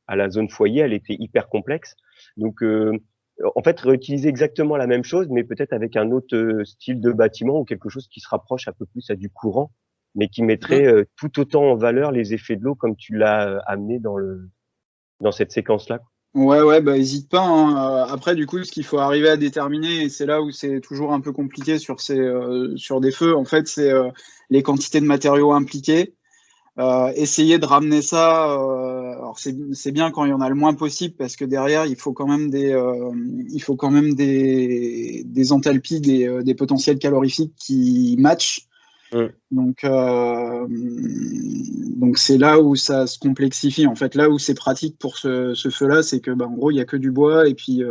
à la zone foyer, elle était hyper complexe. Donc, en fait, réutiliser exactement la même chose, mais peut-être avec un autre style de bâtiment ou quelque chose qui se rapproche un peu plus à du courant, mais qui mettrait tout autant en valeur les effets de l'eau comme tu l'as amené dans cette séquence-là. Ouais, bah hésite pas, hein. Après, du coup, ce qu'il faut arriver à déterminer, et c'est là où c'est toujours un peu compliqué sur sur des feux, en fait, c'est les quantités de matériaux impliqués. Essayer de ramener ça. Alors c'est bien quand il y en a le moins possible parce que derrière il faut quand même des enthalpies, des potentiels calorifiques qui matchent. Donc c'est là où ça se complexifie. En fait, là où c'est pratique pour ce feu-là, c'est que en gros il y a que du bois et puis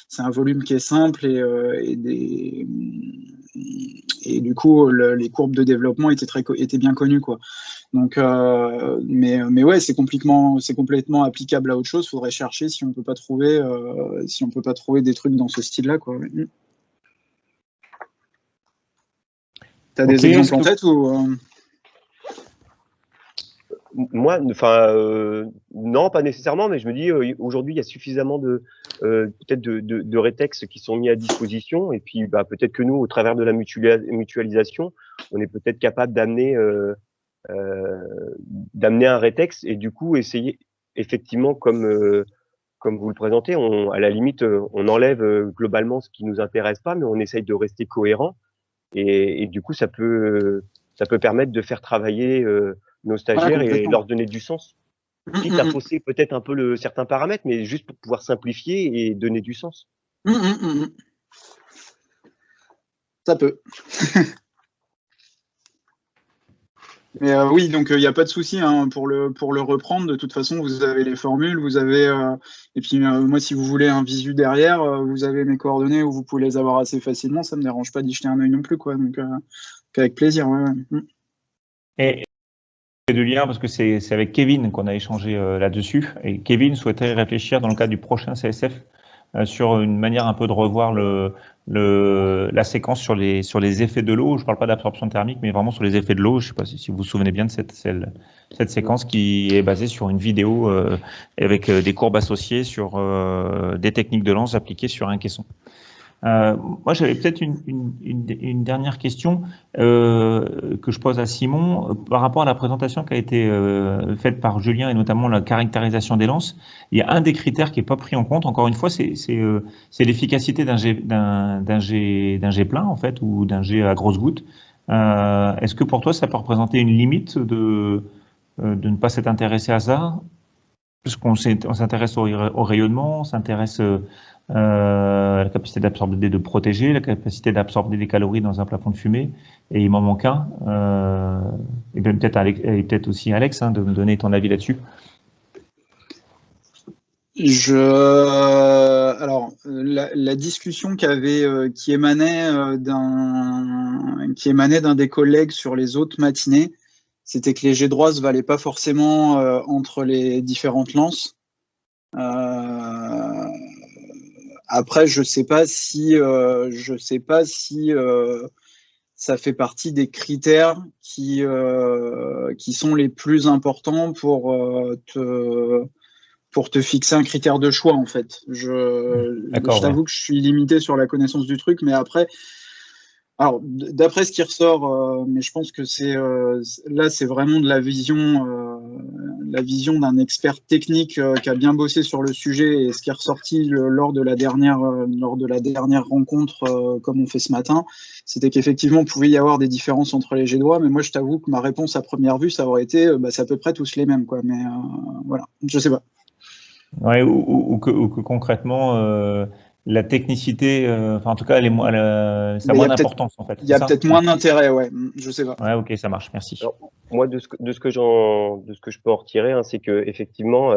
c'est un volume qui est simple et du coup les courbes de développement étaient bien connues, quoi. Donc mais ouais, c'est complètement applicable à autre chose. Faudrait chercher si on peut pas trouver des trucs dans ce style-là, quoi. T'as des exemples en tête ou Moi, enfin, non, pas nécessairement, mais je me dis aujourd'hui il y a suffisamment peut-être de rétextes qui sont mis à disposition, et puis peut-être que nous, au travers de la mutualisation, on est peut-être capable d'amener un rétexte et du coup essayer effectivement comme vous le présentez, à la limite on enlève globalement ce qui nous intéresse pas, mais on essaye de rester cohérent et du coup ça peut permettre de faire travailler nos stagiaires et leur donner du sens. Quitte à fausser peut-être un peu certains paramètres, mais juste pour pouvoir simplifier et donner du sens. Ça peut. Mais oui, donc il n'y a pas de souci, hein, pour le reprendre. De toute façon, vous avez les formules, vous avez et puis moi, si vous voulez un visu derrière, vous avez mes coordonnées où vous pouvez les avoir assez facilement. Ça me dérange pas d'y jeter un œil non plus, quoi. Donc avec plaisir. Ouais. Et de lien parce que c'est avec Kevin qu'on a échangé là-dessus, et Kevin souhaiterait réfléchir dans le cadre du prochain CSF sur une manière un peu de revoir la séquence sur les effets de l'eau. Je ne parle pas d'absorption thermique, mais vraiment sur les effets de l'eau. Je ne sais pas si vous vous souvenez bien de cette séquence qui est basée sur une vidéo avec des courbes associées sur des techniques de lance appliquées sur un caisson. Moi, j'avais peut-être une dernière question que je pose à Simon par rapport à la présentation qui a été faite par Julien et notamment la caractérisation des lances. Il y a un des critères qui n'est pas pris en compte. Encore une fois, c'est l'efficacité d'un jet plein en fait ou d'un jet à grosses gouttes. Est-ce que pour toi, ça peut représenter une limite de ne pas s'être intéressé à ça? Parce qu'on s'intéresse au rayonnement, on s'intéresse la capacité d'absorber, de protéger, la capacité d'absorber des calories dans un plafond de fumée, et il m'en manque un. Et peut-être aussi Alex, hein, de me donner ton avis là-dessus. Alors, la discussion qui émanait d'un des collègues sur les autres matinées, c'était que les jets droits ne valaient pas forcément entre les différentes lances. Après, je sais pas si ça fait partie des critères qui sont les plus importants pour te fixer un critère de choix, en fait. Je t'avoue que je suis limité sur la connaissance du truc, mais après, alors d'après ce qui ressort, mais je pense que là, c'est vraiment de la vision d'un expert technique qui a bien bossé sur le sujet, et ce qui est ressorti lors de la dernière rencontre, comme on fait ce matin, c'était qu'effectivement, il pouvait y avoir des différences entre les jets de doigts, mais moi, je t'avoue que ma réponse à première vue, ça aurait été, c'est à peu près tous les mêmes, quoi. Mais voilà, je sais pas. Ouais, ou que concrètement, la technicité, enfin en tout cas, ça a moins d'importance en fait. Il y a peut-être moins d'intérêt, ouais. Je sais pas. Ouais, ok, ça marche, merci. Alors, moi, de ce que je peux en retirer, hein, c'est que effectivement,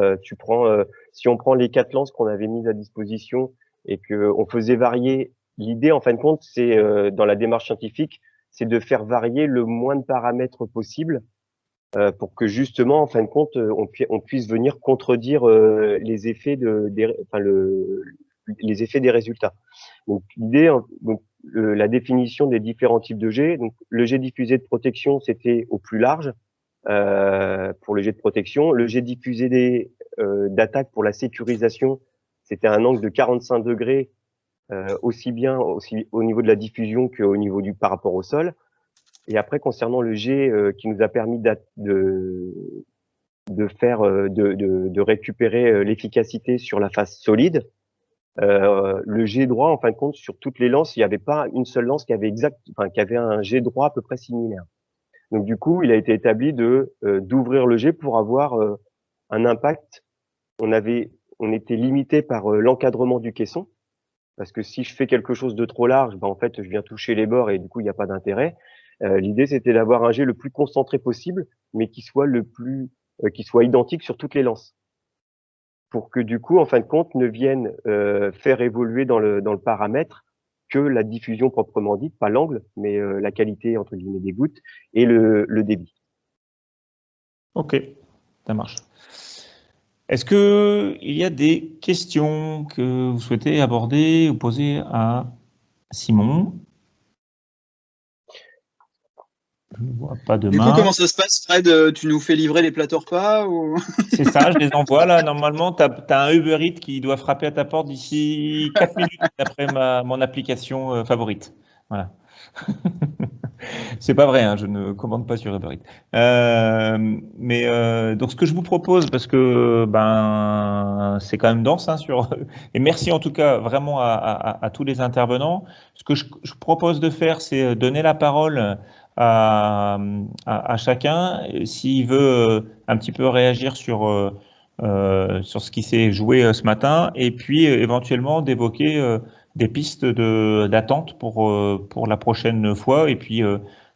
si on prend les 4 lances qu'on avait mises à disposition et que on faisait varier, l'idée en fin de compte, c'est dans la démarche scientifique, c'est de faire varier le moins de paramètres possible. Pour que justement, en fin de compte, on puisse venir contredire les effets les effets des résultats. Donc l'idée, donc la définition des différents types de jets. Donc le jet diffusé de protection, c'était au plus large pour le jet de protection. Le jet diffusé d'attaque pour la sécurisation, c'était un angle de 45 degrés, aussi au niveau de la diffusion qu'au niveau par rapport au sol. Et après, concernant le jet qui nous a permis de récupérer l'efficacité sur la face solide, le jet droit, en fin de compte, sur toutes les lances, il n'y avait pas une seule lance qui avait un jet droit à peu près similaire. Donc du coup, il a été établi d'ouvrir le jet pour avoir un impact. On était limité par l'encadrement du caisson, parce que si je fais quelque chose de trop large, en fait, je viens toucher les bords et du coup, il n'y a pas d'intérêt. L'idée, c'était d'avoir un jet le plus concentré possible, mais qui soit qui soit identique sur toutes les lances, pour que du coup, en fin de compte, ne vienne faire évoluer dans le paramètre que la diffusion proprement dite, pas l'angle, mais la qualité entre guillemets des gouttes et le débit. Ok, ça marche. Est-ce que il y a des questions que vous souhaitez aborder ou poser à Simon? Je ne vois pas de Du main. coup, comment ça se passe, Fred? Tu nous fais livrer les plats repas ou... C'est ça, je les envoie là. Normalement, tu as un Uber Eats qui doit frapper à ta porte d'ici 4 minutes d'après mon application favorite. Voilà. C'est pas vrai, hein, je ne commande pas sur Uber Eats. Donc ce que je vous propose, parce que c'est quand même dense, hein, et merci en tout cas vraiment à tous les intervenants. Ce que je propose de faire, c'est donner la parole à chacun, s'il veut un petit peu réagir sur ce qui s'est joué ce matin, et puis éventuellement d'évoquer des pistes d'attente pour la prochaine fois. Et puis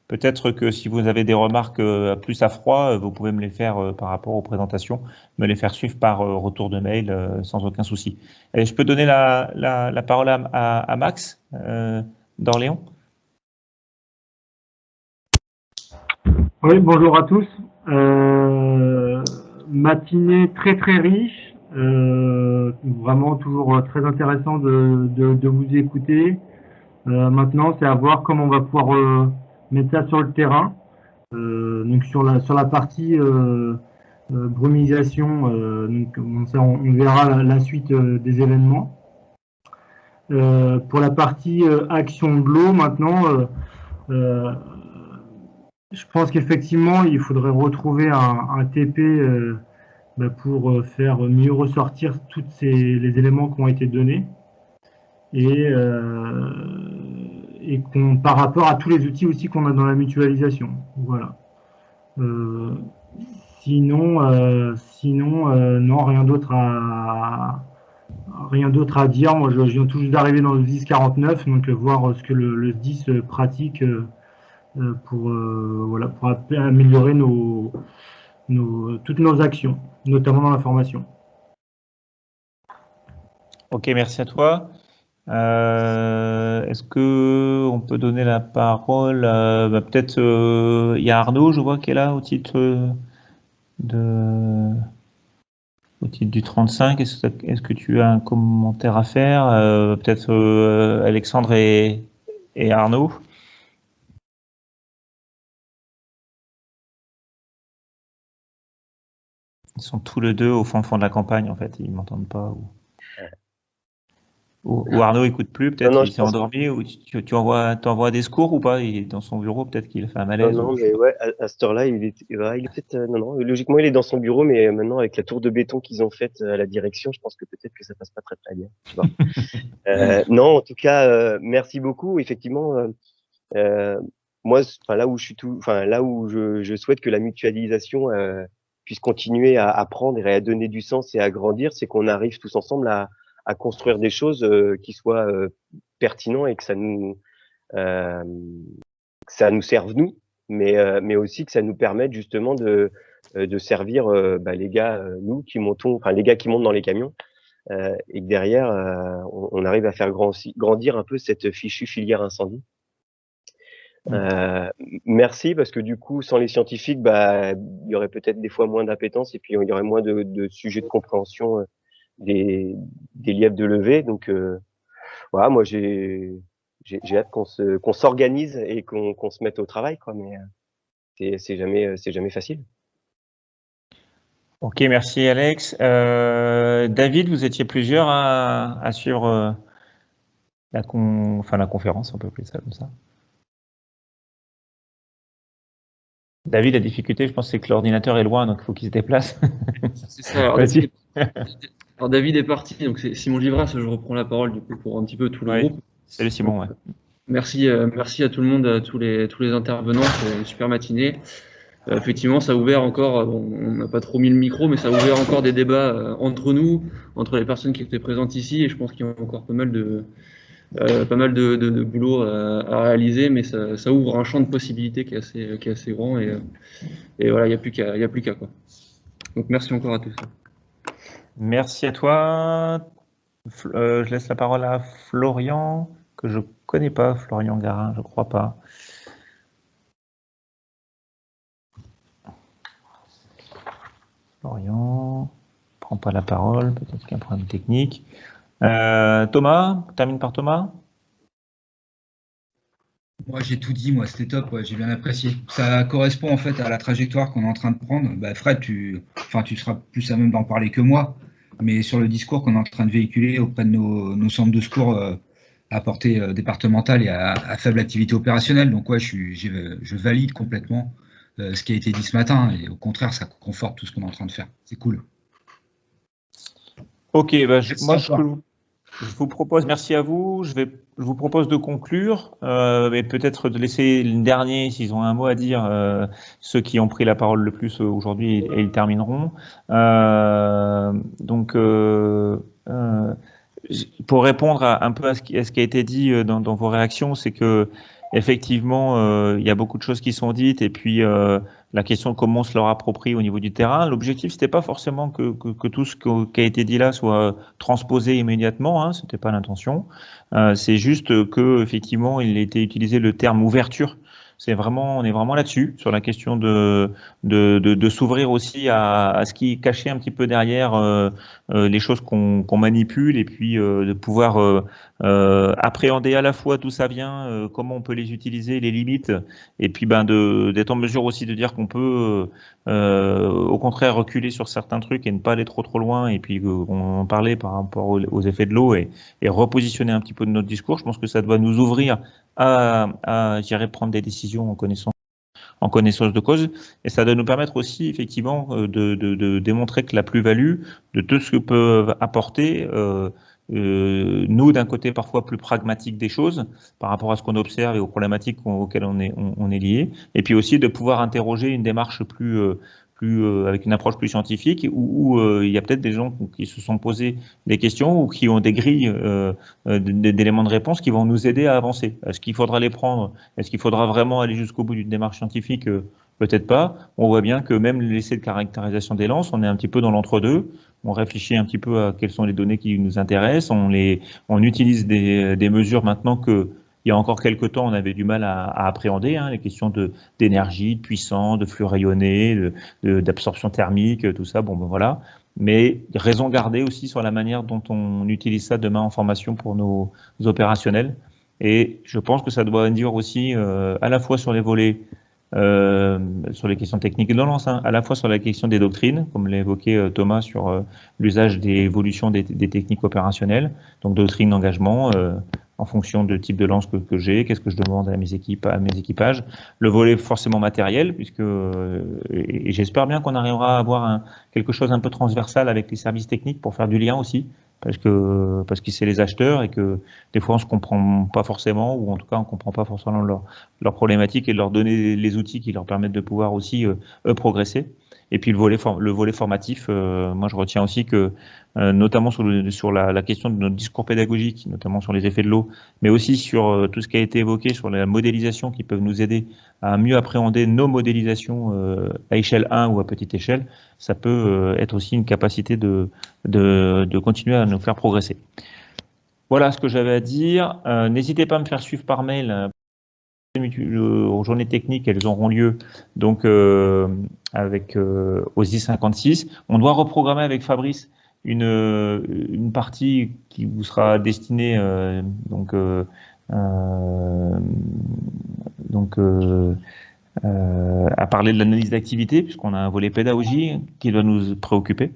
peut-être que si vous avez des remarques plus à froid, vous pouvez me les faire par rapport aux présentations, me les faire suivre par retour de mail sans aucun souci. Et je peux donner la parole à Max d'Orléans. Oui, bonjour à tous. Matinée très très riche, vraiment toujours très intéressant de vous écouter. Maintenant, c'est à voir comment on va pouvoir mettre ça sur le terrain. Donc sur la partie brumisation, donc on verra la suite des événements. Pour la partie action de l'eau, maintenant, je pense qu'effectivement, il faudrait retrouver un TP pour faire mieux ressortir tous les éléments qui ont été donnés et par rapport à tous les outils aussi qu'on a dans la mutualisation. Voilà. Sinon, non, rien d'autre à dire. Moi, je viens tout juste d'arriver dans le 1049, donc voir ce que le 10 pratique pour améliorer toutes nos actions, notamment dans la formation. Ok, merci à toi. Est-ce que on peut donner la parole peut-être il y a Arnaud, je vois, qui est là au titre du 35. Est-ce que tu as un commentaire à faire? Peut-être Alexandre et Arnaud. Ils sont tous les deux au fond de la campagne, en fait, ils m'entendent pas. Ou Arnaud écoute plus, peut-être qu'il s'est endormi, ou tu envoies des secours ou pas? Il est dans son bureau, peut-être qu'il a fait un malaise. Non, mais ouais, à cette heure-là, il est peut-être, non, logiquement, il est dans son bureau, mais maintenant, avec la tour de béton qu'ils ont faite à la direction, je pense que peut-être que ça passe pas très très bien, tu vois. Non, en tout cas, merci beaucoup. Effectivement, moi, là où je souhaite que la mutualisation puisse continuer à prendre et à donner du sens et à grandir, c'est qu'on arrive tous ensemble à construire des choses qui soient pertinentes et que ça nous serve nous, mais aussi que ça nous permette justement de servir les gars les gars qui montent dans les camions et que derrière on arrive à faire grandir un peu cette fichue filière incendie. Merci, parce que du coup, sans les scientifiques, il y aurait peut-être des fois moins d'appétence et puis il y aurait moins de sujets de compréhension des lièvres de levée. Donc voilà, moi j'ai hâte qu'on s'organise et qu'on se mette au travail, quoi. Mais c'est jamais facile. Ok, merci Alex. David, vous étiez plusieurs à suivre la conférence, on peut appeler ça comme ça. David, la difficulté, je pense, c'est que l'ordinateur est loin, donc il faut qu'il se déplace. C'est ça. Alors, David est parti, donc c'est Simon Livras. Je reprends la parole du coup pour un petit peu tout le groupe. Salut Simon. Ouais. Merci à tout le monde, à tous les intervenants. C'est une super matinée. Effectivement, ça a ouvert encore, on n'a pas trop mis le micro, mais ça a ouvert encore des débats entre nous, entre les personnes qui étaient présentes ici, et je pense qu'il y a encore pas mal de boulot à réaliser, mais ça ouvre un champ de possibilités qui est assez grand, et voilà, il n'y a plus qu'à quoi. Donc merci encore à tous. Merci à toi. Je laisse la parole à Florian, que je connais pas, Florian Garin, je crois pas. Florian prend pas la parole, peut-être qu'il y a un problème technique. Thomas, termine par Thomas. Moi, j'ai tout dit, moi, c'était top, ouais, j'ai bien apprécié. Ça correspond en fait à la trajectoire qu'on est en train de prendre. Bah, Fred, tu seras plus à même d'en parler que moi, mais sur le discours qu'on est en train de véhiculer auprès de nos centres de secours à portée départementale et à faible activité opérationnelle. Donc, ouais, je valide complètement ce qui a été dit ce matin, et au contraire, ça conforte tout ce qu'on est en train de faire. C'est cool. Ok, bah, moi, je vous propose, merci à vous, je vous propose de conclure, et peut-être de laisser le dernier, s'ils ont un mot à dire, ceux qui ont pris la parole le plus aujourd'hui, et ils termineront. Donc, pour répondre un peu à ce qui a été dit dans vos réactions, c'est que effectivement, il y a beaucoup de choses qui sont dites, et puis la question de comment on se leur approprie au niveau du terrain. L'objectif, c'était pas forcément que tout ce qui a été dit là soit transposé immédiatement, hein, c'était pas l'intention. C'est juste que effectivement, il a été utilisé le terme ouverture. On est vraiment là-dessus, sur la question de s'ouvrir aussi à ce qui est caché un petit peu derrière les choses qu'on manipule, et puis de pouvoir appréhender à la fois d'où ça vient, comment on peut les utiliser, les limites, et puis d'être en mesure aussi de dire qu'on peut au contraire reculer sur certains trucs et ne pas aller trop loin, et puis on en parlait par rapport aux effets de l'eau, et repositionner un petit peu de notre discours. Je pense que ça doit nous ouvrir à prendre des décisions en connaissance de cause, et ça doit nous permettre aussi effectivement de démontrer que la plus-value de tout ce que peuvent apporter nous, d'un côté parfois plus pragmatique des choses par rapport à ce qu'on observe et aux problématiques auxquelles on est lié, et puis aussi de pouvoir interroger une démarche avec une approche plus scientifique, où il y a peut-être des gens qui se sont posés des questions ou qui ont des grilles d'éléments de réponse qui vont nous aider à avancer. Est-ce qu'il faudra les prendre? Est-ce qu'il faudra vraiment aller jusqu'au bout d'une démarche scientifique? Peut-être pas. On voit bien que même l'essai de caractérisation des lances, on est un petit peu dans l'entre-deux. On réfléchit un petit peu à quelles sont les données qui nous intéressent. On utilise des mesures maintenant que il y a encore quelques temps, on avait du mal à appréhender, hein, les questions d'énergie, de puissance, de flux rayonnés, d'absorption thermique, tout ça. Bon, ben voilà. Mais raison gardée aussi sur la manière dont on utilise ça demain en formation pour nos opérationnels. Et je pense que ça doit dire aussi à la fois sur les volets, sur les questions techniques de lance, hein, à la fois sur la question des doctrines, comme l'a évoqué Thomas, sur l'usage des évolutions des techniques opérationnelles, donc doctrine d'engagement, en fonction du type de lance que j'ai, qu'est-ce que je demande à mes équipages, le volet forcément matériel, puisque et j'espère bien qu'on arrivera à avoir quelque chose un peu transversal avec les services techniques pour faire du lien aussi, parce que c'est les acheteurs, et que des fois on se comprend pas forcément, ou en tout cas on comprend pas forcément leur problématique, et de leur donner les outils qui leur permettent de pouvoir aussi eux progresser. Et puis le volet formatif, moi je retiens aussi que notamment sur la question de notre discours pédagogique, notamment sur les effets de l'eau, mais aussi sur tout ce qui a été évoqué sur la modélisation, qui peuvent nous aider à mieux appréhender nos modélisations à échelle 1 ou à petite échelle. Ça peut être aussi une capacité de continuer à nous faire progresser. Voilà ce que j'avais à dire. N'hésitez pas à me faire suivre par mail. Aux journées techniques, elles auront lieu donc avec OSI 56. On doit reprogrammer avec Fabrice une partie qui vous sera destinée à parler de l'analyse d'activité, puisqu'on a un volet pédagogie qui doit nous préoccuper.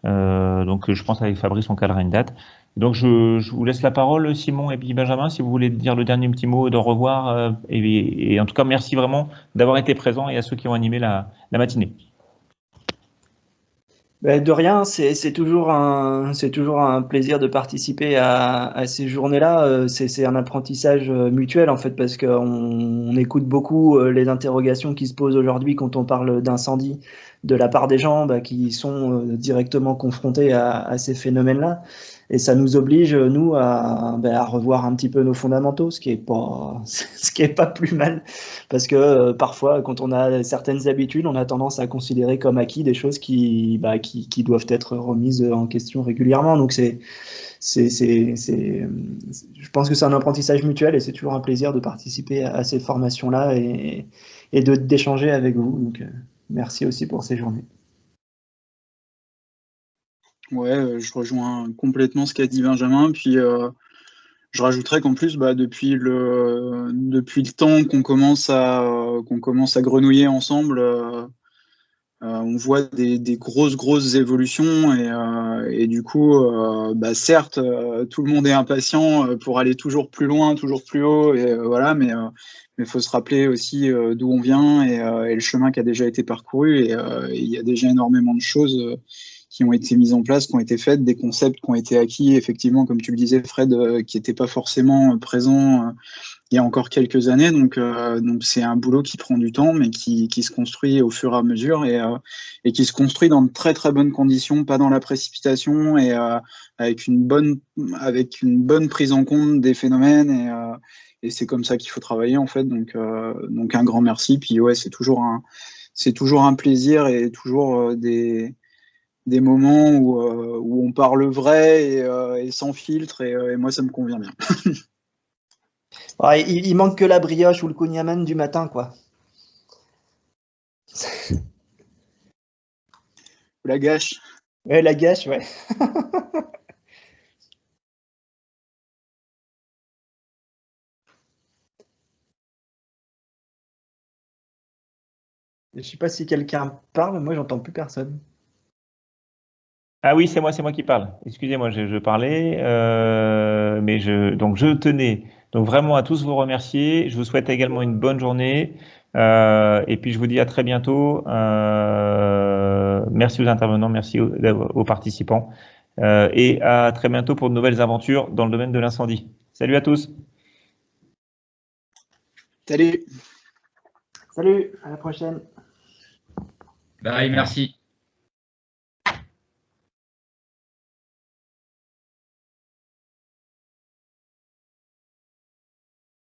Donc je pense avec Fabrice, on calera une date. Donc je vous laisse la parole, Simon et puis Benjamin, si vous voulez dire le dernier petit mot, d'au revoir. Et en tout cas, merci vraiment d'avoir été présents et à ceux qui ont animé la matinée. De rien, c'est toujours un plaisir de participer à ces journées-là. C'est un apprentissage mutuel en fait, parce qu'on écoute beaucoup les interrogations qui se posent aujourd'hui quand on parle d'incendie de la part des gens qui sont directement confrontés à ces phénomènes-là. Et ça nous oblige, nous, à revoir un petit peu nos fondamentaux, ce qui est pas plus mal. Parce que parfois, quand on a certaines habitudes, on a tendance à considérer comme acquis des choses qui doivent être remises en question régulièrement. Donc je pense que c'est un apprentissage mutuel et c'est toujours un plaisir de participer à ces formations-là et d'échanger avec vous. Donc merci aussi pour ces journées. Ouais, je rejoins complètement ce qu'a dit Benjamin. Puis je rajouterais qu'en plus, depuis le temps qu'on commence à grenouiller ensemble, on voit des grosses évolutions et du coup, certes, tout le monde est impatient pour aller toujours plus loin, toujours plus haut, et voilà, mais il faut se rappeler aussi d'où on vient et le chemin qui a déjà été parcouru. Et il y a déjà énormément de choses qui ont été mises en place, qui ont été faites, des concepts qui ont été acquis, effectivement, comme tu le disais, Fred, qui n'étaient pas forcément présents il y a encore quelques années. Donc c'est un boulot qui prend du temps, mais qui se construit au fur et à mesure et qui se construit dans de très bonnes conditions, pas dans la précipitation et avec une bonne prise en compte des phénomènes. Et c'est comme ça qu'il faut travailler, en fait. Donc un grand merci. Puis ouais, c'est toujours un plaisir et toujours des moments où on parle vrai et sans filtre, et moi ça me convient bien. Ouais, il manque que la brioche ou le kouign-amann du matin, quoi. La gâche. Ouais, la gâche, ouais. Je sais pas si quelqu'un parle, moi j'entends plus personne. Ah oui, c'est moi qui parle. Excusez-moi, je parlais, mais je tenais donc vraiment à tous vous remercier. Je vous souhaite également une bonne journée, et puis je vous dis à très bientôt. Merci aux intervenants, merci aux participants, et à très bientôt pour de nouvelles aventures dans le domaine de l'incendie. Salut à tous. Salut. Salut, à la prochaine. Bye, merci.